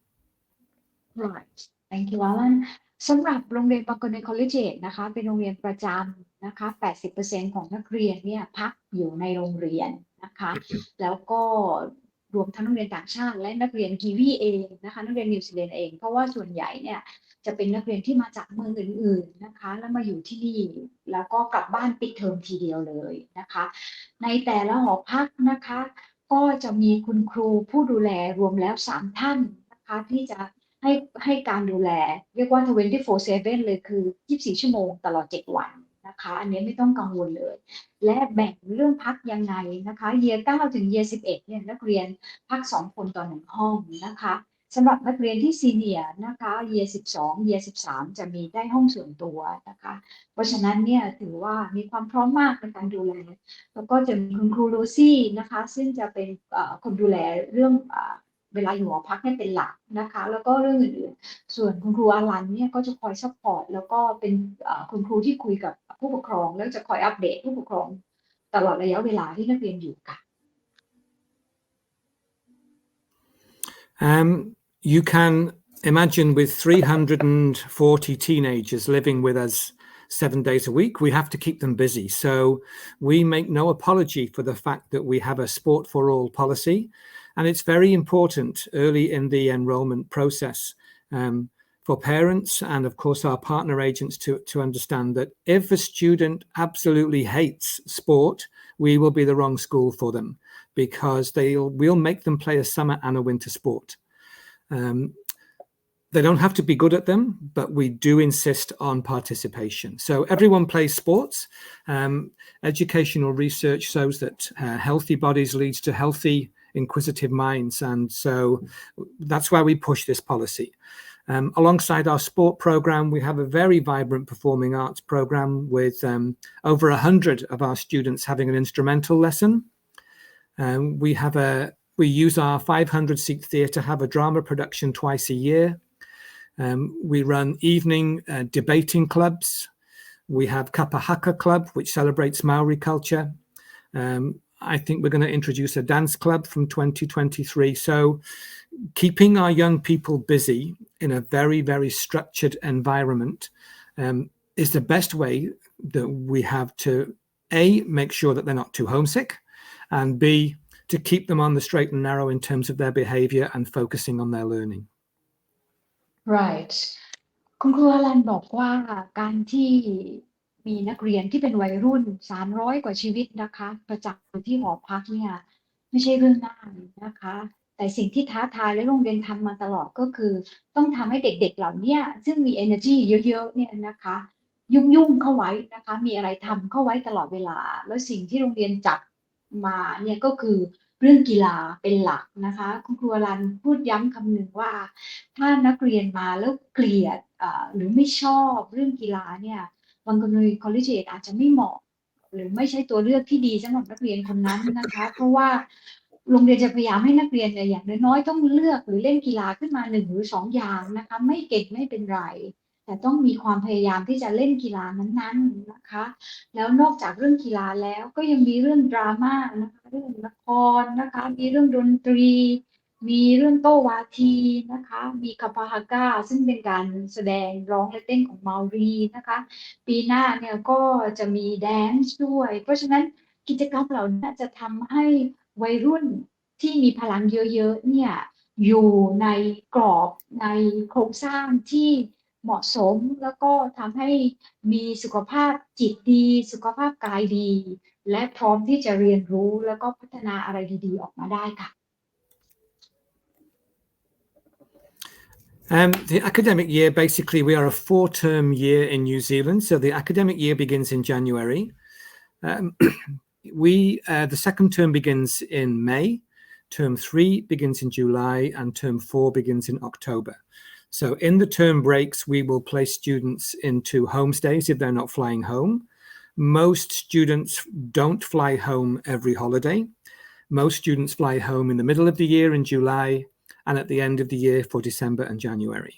Right. Thank you, Alan. สำหรับโรงเรียน Whanganui Collegiate นะคะเป็นโรงเรียนประจำนะคะ 80% ของนักเรียนเนี่ยพักอยู่ในโรงเรียนนะคะแล้วก็รวมทั้งนักเรียนต่างชาติและนักเรียนกีวีเองนะคะนักเรียนนิวซีแลนด์เองเพราะว่าส่วนใหญ่เนี่ยจะเป็นนักเรียนที่มาจากเมืองอื่นๆนะคะแล้วมาอยู่ที่นี่แล้วก็กลับบ้านปิดเทอมทีเดียวเลยนะคะในแต่ละหอพักนะคะก็จะมีคุณครูผู้ดูแลรวมแล้ว3ท่านนะคะที่จะให้การดูแลเรียกว่า 24/7 เลยคือ 24 ชั่วโมงตลอด 7 วันนะคะอันนี้ไม่ต้องกังวลเลยและแบ่งเรื่องพักยังไงนะคะ Year 9 ถึง Year 11 เนี่ยนักเรียนพัก 2 คนต่อ 1 ห้องนะคะสำหรับนักเรียนที่ Senior นะคะ Year 12 Year 13 จะมีได้ห้องส่วนตัวนะคะเพราะฉะนั้นเนี่ยถือว่ามีความพร้อมมากในการดูแลแล้วก็จะมีคุณครูโรซี่นะคะซึ่งจะเป็นคนดูแลเรื่องเวลาอยู่หอพักให้เป็นหลักนะคะแล้วก็เรื่องอื่นๆส่วนคุณครูอารันเนี่ยก็จะคอยซัพพอร์ตแล้วก็เป็นคุณครูที่คุยกับผู้ปกครองแล้วจะคอยอัปเดตผู้ปกครองตลอดระยะเวลาที่นักเรียนอยู่ค่ะ You can imagine with 340 teenagers living with us 7 days a week, we have to keep them busy. So we make no apology for the fact that we have a sport for all policy. And it's very important early in the enrollment process for parents and, of course, our partner agents to understand that if a student absolutely hates sport, we will be the wrong school for them because we'll make them play a summer and a winter sport. They don't have to be good at them, but we do insist on participation. So everyone plays sports. Educational research shows that healthy bodies leads to healthy, inquisitive minds. And so that's why we push this policy. Alongside our sport program, we have a very vibrant performing arts program with over 100 of our students having an instrumental lesson. We use our 500-seat theatre, have a drama production twice a year. We run evening debating clubs. We have Kapahaka Club, which celebrates Maori culture. I think we're going to introduce a dance club from 2023. So keeping our young people busy in a very, very structured environment is the best way that we have to, A, make sure that they're not too homesick, and B, to keep them on the straight and narrow in terms of their behavior and focusing on their learning. Right. คุณครูอลันบอกว่าการที่มีนักเรียนที่เป็นวัยรุ่น300กว่าชีวิตนะคะประจำอยู่ที่หอพักเนี่ยไม่ใช่เรื่องง่ายนะคะแต่สิ่งที่ท้าทายและโรงเรียนทำมาตลอดก็คือต้องทำให้เด็กๆเหล่านี้ซึ่งมี energy เยอะๆเนี่ยนะคะยุ่งๆเข้าไว้นะคะมีอะไรทำเข้าไว้ตลอดเวลาแล้วสิ่งที่โรงเรียนจัดมาเนี่ยก็คือเรื่องกีฬาเป็นหลักนะคะคุณครูอลันพูดย้ำคำหนึ่งว่าถ้านักเรียนมาแล้วเกลียดหรือไม่ชอบเรื่องกีฬาเนี่ย Whanganui Collegiate อาจจะไม่เหมาะหรือไม่ใช่ตัวเลือกที่ดีสำหรับนักเรียนคนนั้นนะคะเพราะว่าโรงเรียนจะพยายามให้นักเรียนเนี่ยอย่างน้อยๆต้องเลือกหรือเล่นกีฬาขึ้นมา1หรือ2อย่างนะคะไม่เก่งไม่เป็นไรแต่ต้องมีความพยายามที่จะเล่นกีฬานั้นๆนะคะแล้วนอกจากเรื่องกีฬาแล้วก็ยังมีเรื่องดราม่านะคะเรื่องละครนะคะมีเรื่องดนตรีมีเรื่องโต้วาทีนะคะมีคาปาฮาก้าซึ่งเป็นการแสดงร้องและเต้นของเมารีนะคะปีหน้าเนี่ยก็จะมีแดนซ์ด้วยเพราะฉะนั้นกิจกรรมเหล่านี้จะทำให้วัยรุ่นที่มีพลังเยอะๆเนี่ยอยู่ในกรอบในโครงสร้างที่เหมาะสมแล้วก็ทำให้มีสุขภาพจิตดีสุขภาพกายดีและพร้อมที่จะเรียนรู้แล้วก็พัฒนาอะไรดีๆออกมาได้ค่ะ The academic year, basically, we are a 4-term year in New Zealand. So the academic year begins in January. The second term begins in May. Term 3 begins in July, and term 4 begins in October. So in the term breaks, we will place students into homestays if they're not flying home. Most students don't fly home every holiday. Most students fly home in the middle of the year in July and at the end of the year for December and January.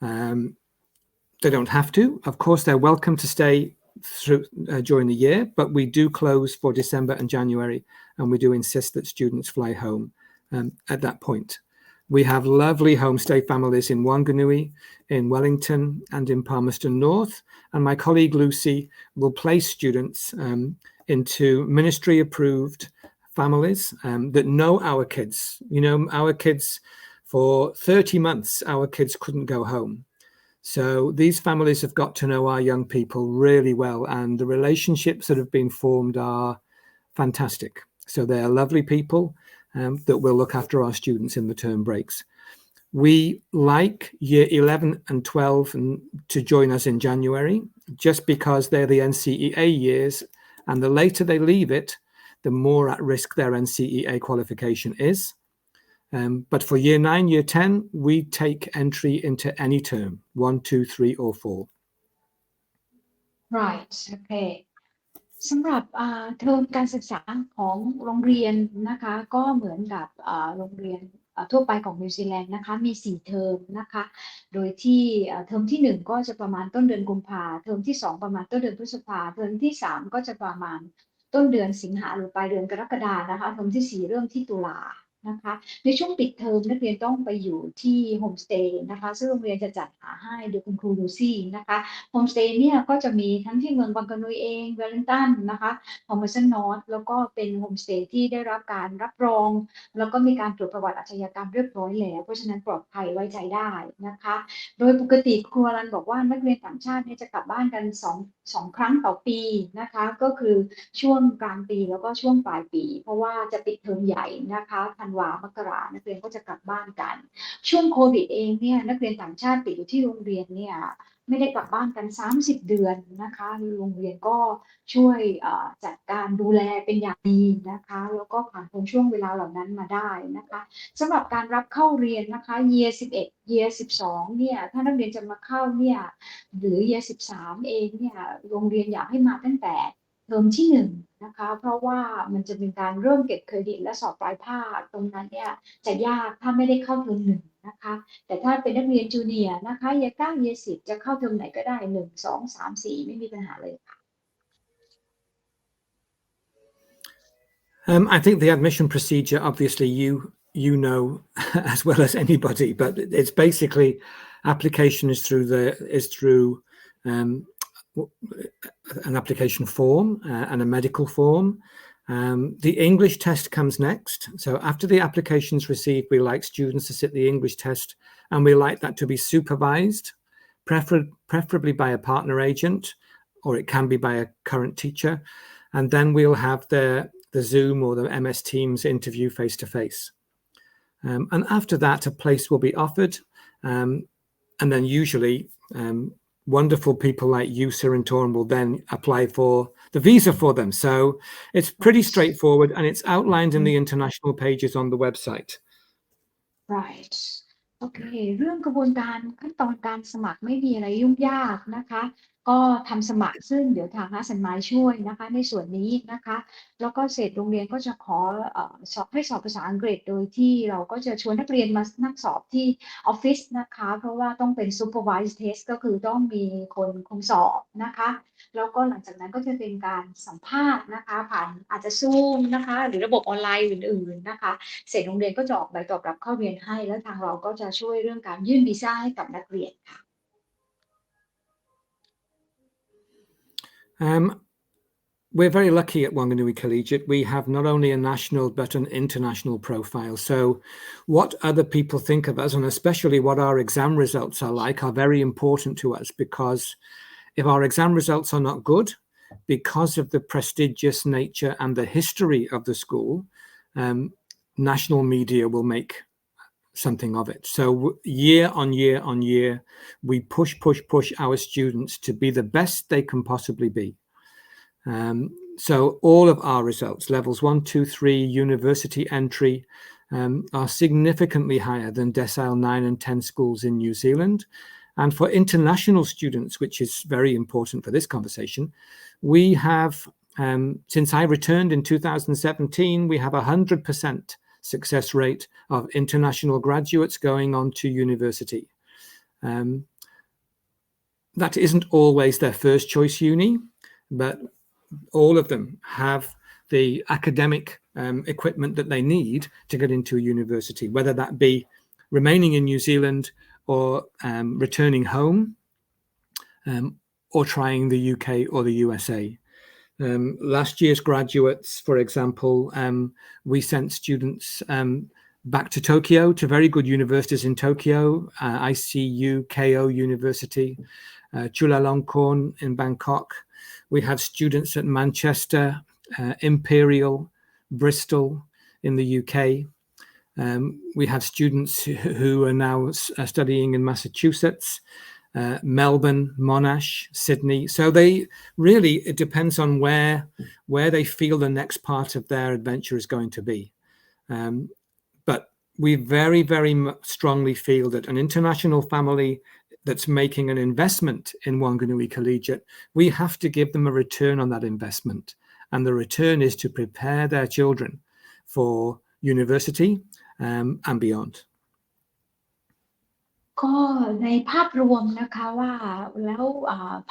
They don't have to. Of course, they're welcome to stay through during the year, but we do close for December and January, and we do insist that students fly home at that point. We have lovely homestay families in Whanganui, in Wellington, and in Palmerston North, and my colleague Lucy will place students into ministry-approved families that know our kids. You know, our kids, for 30 months, our kids couldn't go home. So these families have got to know our young people really well, and the relationships that have been formed are fantastic. So they're lovely people that will look after our students in the term breaks. We like year 11 and 12 to join us in January, just because they're the NCEA years, and the later they leave it, the more at risk their NCEA qualification is. But for year 9, year 10, we take entry into any term, 1, 2, 3, or 4. Right. Okay. สำหรับเทอมการศึกษาของโรงเรียนนะคะก็เหมือนกับโรงเรียนทั่วไปของนิวซีแลนด์นะคะมี4เทอมนะคะโดยที่เทอมที่1ก็จะประมาณต้นเดือนกุมภาเทอมที่2ประมาณต้นเดือนพฤษภาเทอมที่3ก็จะประมาณต้นเดือนสิงหาหรือปลายเดือนกรกฎานะคะเทอมที่4เริ่มที่ตุลานะคะในช่วงปิดเทอมนักเรียนต้องไปอยู่ที่โฮมสเตย์นะคะซึ่งโรงเรียนจะจัดหาให้โดยคุณครูลูซี่นะคะโฮมสเตย์เนี่ยก็จะมีทั้งที่เมืองบังกานุยเองเวลลิงตันนะคะพอมเมอร์สันนอร์ทแล้วก็เป็นโฮมสเตย์ที่ได้รับการรับรองแล้วก็มีการตรวจประวัติอาชญากรรมเรียบร้อยแล้วเพราะฉะนั้นปลอดภัยไว้ใจได้นะคะโดยปกติครูอลันบอกว่านักเรียนต่างชาติเนี่ยจะกลับบ้านกัน2ครั้งต่อปีนะคะก็คือช่วงกลางปีแล้วก็ช่วงปลายปีเพราะว่าจะปิดเทอมใหญ่นะคะธัน วามกรานักเรียนก็จะกลับบ้านกันช่วงโควิดเองเนี่ยนักเรียนต่างชาติติดอยู่ที่โรงเรียนเนี่ยไม่ได้กลับบ้านกัน30เดือนนะคะโรงเรียนก็ช่วยจัดการดูแลเป็นอย่างดีนะคะแล้วก็ผ่านพ้นช่วงเวลาเหล่านั้นมาได้นะคะสำหรับการรับเข้าเรียนนะคะ Year 11 Year 12เนี่ยถ้านักเรียนจะมาเข้าเนี่ยหรือ Year 13เองเนี่ยโรงเรียนอยากให้มาตั้งแต่เทอมที่1นะคะเพราะว่ามันจะเป็นการเริ่มเก็บเครดิตและสอบปลายภาคตรงนั้นเนี่ยจะยากถ้าไม่ได้เข้าเทอม1นะคะแต่ถ้าเป็นนักเรียนจูเนียร์นะคะ Year 9 Year 10จะเข้าเทอมไหนก็ได้1 2 3 4ไม่มีปัญหาเลยค่ะ I think the admission procedure, obviously, you know as well as anybody, but it's basically application is through an application form and a medical form. The English test comes next. So after the application is received, we like students to sit the English test, and we like that to be supervised, preferably by a partner agent, or it can be by a current teacher. And then we'll have the Zoom or the MS Teams interview face-to-face. And after that, a place will be offered. And then usually wonderful people like you, Sir and Torn, will then apply for the visa for them. So it's pretty straightforward, and it's outlined in the international pages on the website. Right. โอเคเรื่องกระบวนการขั้นตอนการสมัครไม่มีอะไรยุ่งยากนะคะก็ทำสมัครซึ่งเดี๋ยวทางฮัสซันไมล์ช่วยนะคะในส่วนนี้นะคะแล้วก็เสร็จโรงเรียนก็จะขอสอบให้สอบภาษาอังกฤษโดยที่เราก็จะชวนนักเรียนมานั่งสอบที่ออฟฟิศนะคะเพราะว่าต้องเป็น supervised test ก็คือต้องมีคนคุมสอบนะคะแล้วก็หลังจากนั้นก็จะเป็นการสัมภาษณ์นะคะผ่านอาจจะ Zoom นะคะหรือระบบออนไลน์อื่นๆนะคะเสร็จโรงเรียนก็จะออกใบตอบรับเข้าเรียนให้แล้วทางเราก็จะช่วยเรื่องการยื่นวีซ่าให้กับนักเรียนค่ะ We're very lucky at Whanganui Collegiate. We have not only a national but an international profile. So what other people think of us, and especially what our exam results are like, are very important to us, because if our exam results are not good, because of the prestigious nature and the history of the school, national media will make something of it. So year on year on year, we push our students to be the best they can possibly be. So all of our results, levels 1, 2, 3, university entry, are significantly higher than decile 9 and 10 schools in New Zealand. And for international students, which is very important for this conversation, we have, since I returned in 2017, we have 100% success rate of international graduates going on to university. That isn't always their first choice uni, but all of them have the academic equipment that they need to get into a university, whether that be remaining in New Zealand or returning home or trying the UK or the USA. Last year's graduates, for example, we sent students back to Tokyo, to very good universities in Tokyo, ICU, KO University, Chulalongkorn in Bangkok. We have students at Manchester, Imperial, Bristol in the UK. We have students who are now studying in Massachusetts, Melbourne, Monash, Sydney. So they really, it depends on where they feel the next part of their adventure is going to be. But we very, very strongly feel that an international family that's making an investment in Whanganui Collegiate, we have to give them a return on that investment. And the return is to prepare their children for university and beyond. ก็ในภาพรวมนะคะว่าแล้ว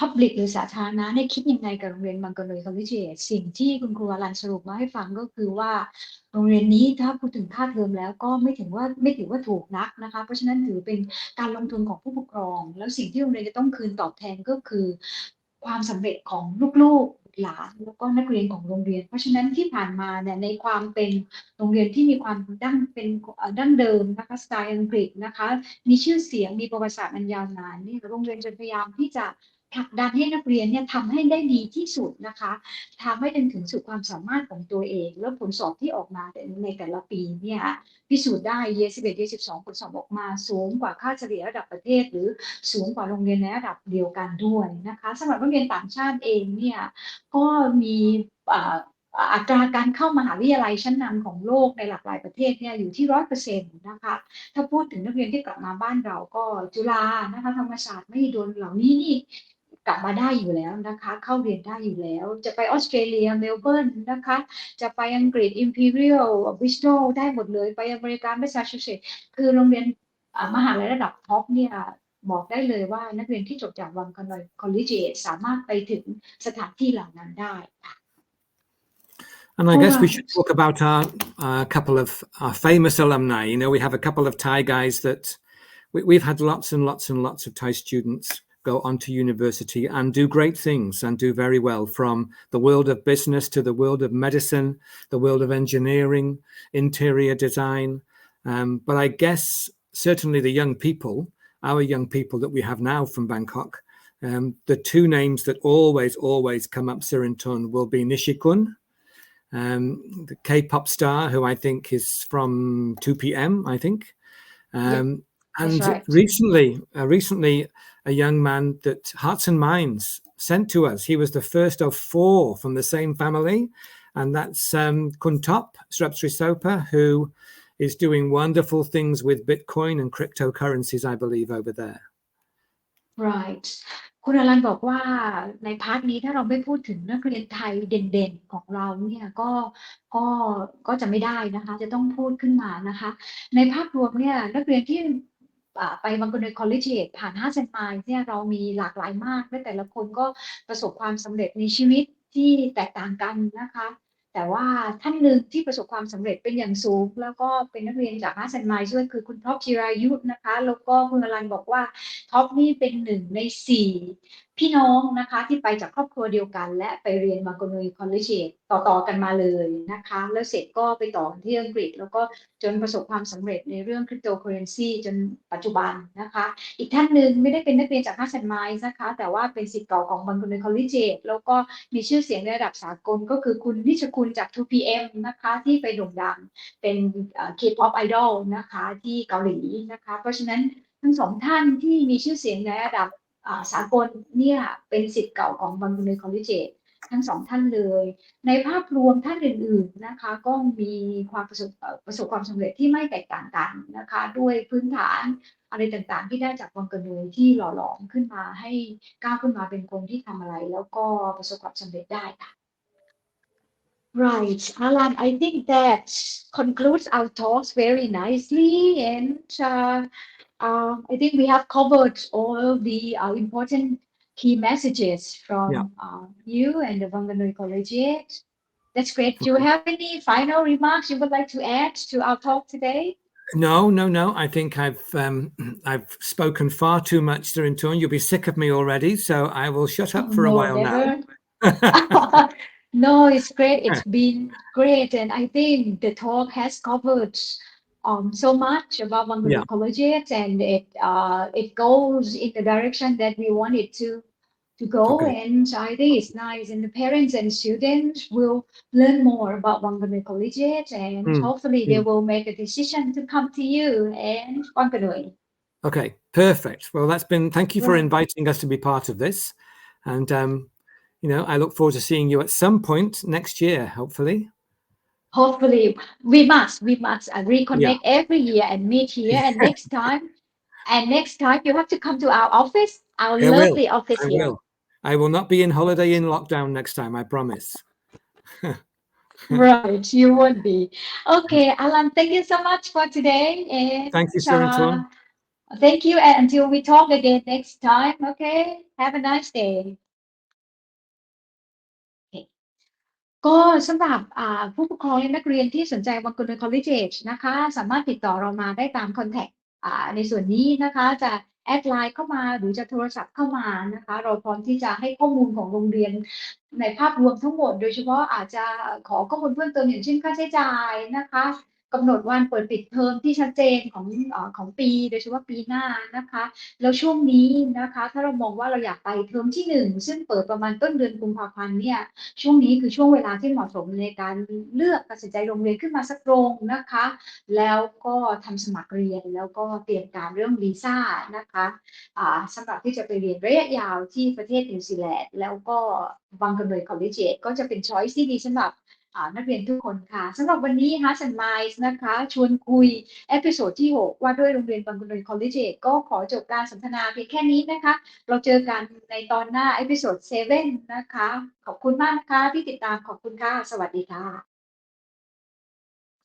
public หรือสาธารณะเนี่ยคิดยังไงกับโรงเรียน Whanganui Collegiate สิ่งที่คุณครูวรันสรุปมาให้ฟังก็คือว่าโรงเรียนนี้ถ้าพูดถึงค่าเทอมแล้วก็ไม่ถือว่าถูกนักนะคะเพราะฉะนั้นถือเป็นการลงทุนของผู้ปกครองแล้วสิ่งที่โรงเรียนจะต้องคืนตอบแทนก็คือความสำเร็จของลูกๆหลานแล้วก็นักเรียนของโรงเรียนเพราะฉะนั้นที่ผ่านมาเนี่ยในความเป็นโรงเรียนที่มีความดั้งเดิมนะคะสไตล์อังกฤษนะคะมีชื่อเสียงมีประวัติศาสตร์อันยาวนานนี่โรงเรียนจะพยายามที่จะ ผลักดันให้นักเรียนเนี่ยทำให้ได้ดีที่สุดนะคะทำให้ถึงสุดความสามารถของตัวเองแล้วผลสอบที่ออกมาในแต่ละปีเนี่ยพิสูจน์ได้ Year 11 Year 12ผลสอบออกมาสูงกว่าค่าเฉลี่ยระดับประเทศหรือสูงกว่าโรงเรียนในระดับเดียวกันด้วยนะคะสำหรับนักเรียนต่างชาติเองเนี่ยก็มีอัตราการเข้ามหาวิทยาลัยชั้นนำของโลกในหลากหลายประเทศเนี่ยอยู่ที่ 100% นะคะถ้าพูดถึงนักเรียนที่กลับมาบ้านเราก็จุฬานะคะธรรมศาสตร์มหิดลเหล่านี้นี่กลับมาได้อยู่แล้วนะคะเข้าเรียนได้อยู่แล้วจะไปออสเตรเลียเมลเบิร์นนะคะจะไปอังกฤษ Imperial Bristol ได้หมดเลยไปอเมริกาแมสซาชูเซตส์คือโรงเรียนมหาลัยระดับท็อปเนี่ยบอกได้เลยว่านักเรียนที่จบจากWhanganui Collegiateสามารถไปถึงสถานที่เหล่านั้นได้ค่ะ And I guess we should talk about our couple of our famous alumni. You know, we have a couple of Thai guys that we've had lots and lots and lots of Thai students go on to university and do great things and do very well, from the world of business to the world of medicine, the world of engineering, interior design. But I guess certainly the young people, our young people that we have now from Bangkok, the two names that always come up, Sirintun, will be Nishikun, the K-pop star, who I think is from 2PM, I think. And right. recently, a young man that Hearts and Minds sent to us. He was the first of 4 from the same family, and that's Kuntop Srapsrisopa, who is doing wonderful things with Bitcoin and cryptocurrencies, I believe, over there. Right. คุณอรันบอกว่าในพาร์ทนี้ถ้าเราไม่พูดถึงนักเรียนไทยเด่นๆของเราเนี่ยก็จะไม่ได้นะคะจะต้องพูดขึ้นมานะคะในภาพรวมเนี่ยนักเรียนที่ไปWhanganui Collegiate ผ่าน Hearts and Minds เนี่ยเรามีหลากหลายมากและแต่ละคนก็ประสบความสำเร็จในชีวิตที่แตกต่างกันนะคะแต่ว่าท่านหนึ่งที่ประสบความสำเร็จเป็นอย่างสูงแล้วก็เป็นนักเรียนจาก Hearts and Minds ด้วยคือคุณท็อปจิรายุนะคะแล้วก็คุณอรันบอกว่าท็อปนี่เป็น1 ใน 4พี่น้องนะคะที่ไปจากครอบครัวเดียวกันและไปเรียนWhanganui Collegiateต่อกันมาเลยนะคะแล้วเสร็จก็ไปต่อที่อังกฤษแล้วก็จนประสบความสำเร็จในเรื่อง cryptocurrency จนปัจจุบันนะคะอีกท่านหนึ่งไม่ได้เป็นนักเรียนจาก Hearts and Minds นะคะแต่ว่าเป็นศิษย์เก่าของWhanganui Collegiate แล้วก็มีชื่อเสียงในระดับสากลก็คือคุณนิชคุณจาก 2PM นะคะที่ไปโด่งดังเป็น K-pop idol นะคะที่เกาหลีนะคะเพราะฉะนั้นทั้งสองท่านที่มีชื่อเสียงในระดับสากลเนี่ยเป็นศิษย์เก่าของWhanganui Collegiate ทั้งสองท่านเลยในภาพรวมท่านอื่นๆนะคะก็มีความประสบความสำเร็จที่ไม่แตกต่างกันนะคะด้วยพื้นฐานอะไรต่างๆที่ได้จากWhanganuiที่หล่อหลอมขึ้นมาให้ก้าวขึ้นมาเป็นคนที่ทำอะไรแล้วก็ประสบความสำเร็จได้ค่ะ Right, Alan, I think that concludes our talks very nicely, and I think we have covered all the important key messages from you and the Whanganui Collegiate. That's great. Do you have any final remarks you would like to add to our talk today? No. I think I've spoken far too much, Sirintun. You'll be sick of me already, so I will shut up for a while never. now. No, it's great. It's been great, and I think the talk has covered so much about Whanganui Collegiate, and it goes in the direction that we want it to go. Okay. And I think it's nice, and the parents and students will learn more about Whanganui Collegiate, and hopefully they will make a decision to come to you and Whanganui. Okay, perfect. Well, thank you for inviting us to be part of this, and I look forward to seeing you at some point next year, hopefully. Hopefully, we must reconnect every year and meet here. And next time you have to come to our office, our lovely office here. I will not be in holiday in lockdown next time, I promise. Right, you won't be. Okay, Alan, thank you so much for today. And thank you, Sirintun. Thank you, and until we talk again next time, okay? Have a nice day. ก็สำหรับผู้ปกครองและนักเรียนที่สนใจWhanganui Collegiateนะคะสามารถติดต่อเรามาได้ตามคอนแทคในส่วนนี้นะคะจะแอดไลน์เข้ามาหรือจะโทรศัพท์เข้ามานะคะเราพร้อมที่จะให้ข้อมูลของโรงเรียนในภาพรวมทั้งหมดโดยเฉพาะอาจจะขอข้อมูลเพิ่มเติมอย่างเช่นค่าใช้จ่ายนะคะ กำหนดวันเปิดปิดเทอมที่ชัดเจนของปีโดยเฉพาะปีหน้านะคะแล้วช่วงนี้นะคะถ้าเรามองว่าเราอยากไปเทอมที่1ซึ่งเปิดประมาณต้นเดือนกุมภาพันธ์เนี่ยช่วงนี้คือช่วงเวลาที่เหมาะสมในการเลือกตัดสินใจโรงเรียนขึ้นมาสักโรงนะคะแล้วก็ทำสมัครเรียนแล้วก็เตรียมการเรื่องวีซ่านะคะสำหรับที่จะไปเรียนระยะยาวที่ประเทศนิวซีแลนด์แล้วก็Whanganui Collegiate ก็จะเป็น choice ที่ดีสำหรับนักเรียนทุกคนค่ะสำหรับวันนี้ Hearts and Minds นะคะชวนคุยเอพิโซดที่6ว่าด้วยโรงเรียน Whanganui Collegiate ก็ขอจบการสนทนาเพียงแค่นี้นะคะเราเจอกันในตอนหน้าเอพิโซด7นะคะขอบคุณมากนะคะที่ติดตามขอบคุณค่ะสวัสดีค่ะ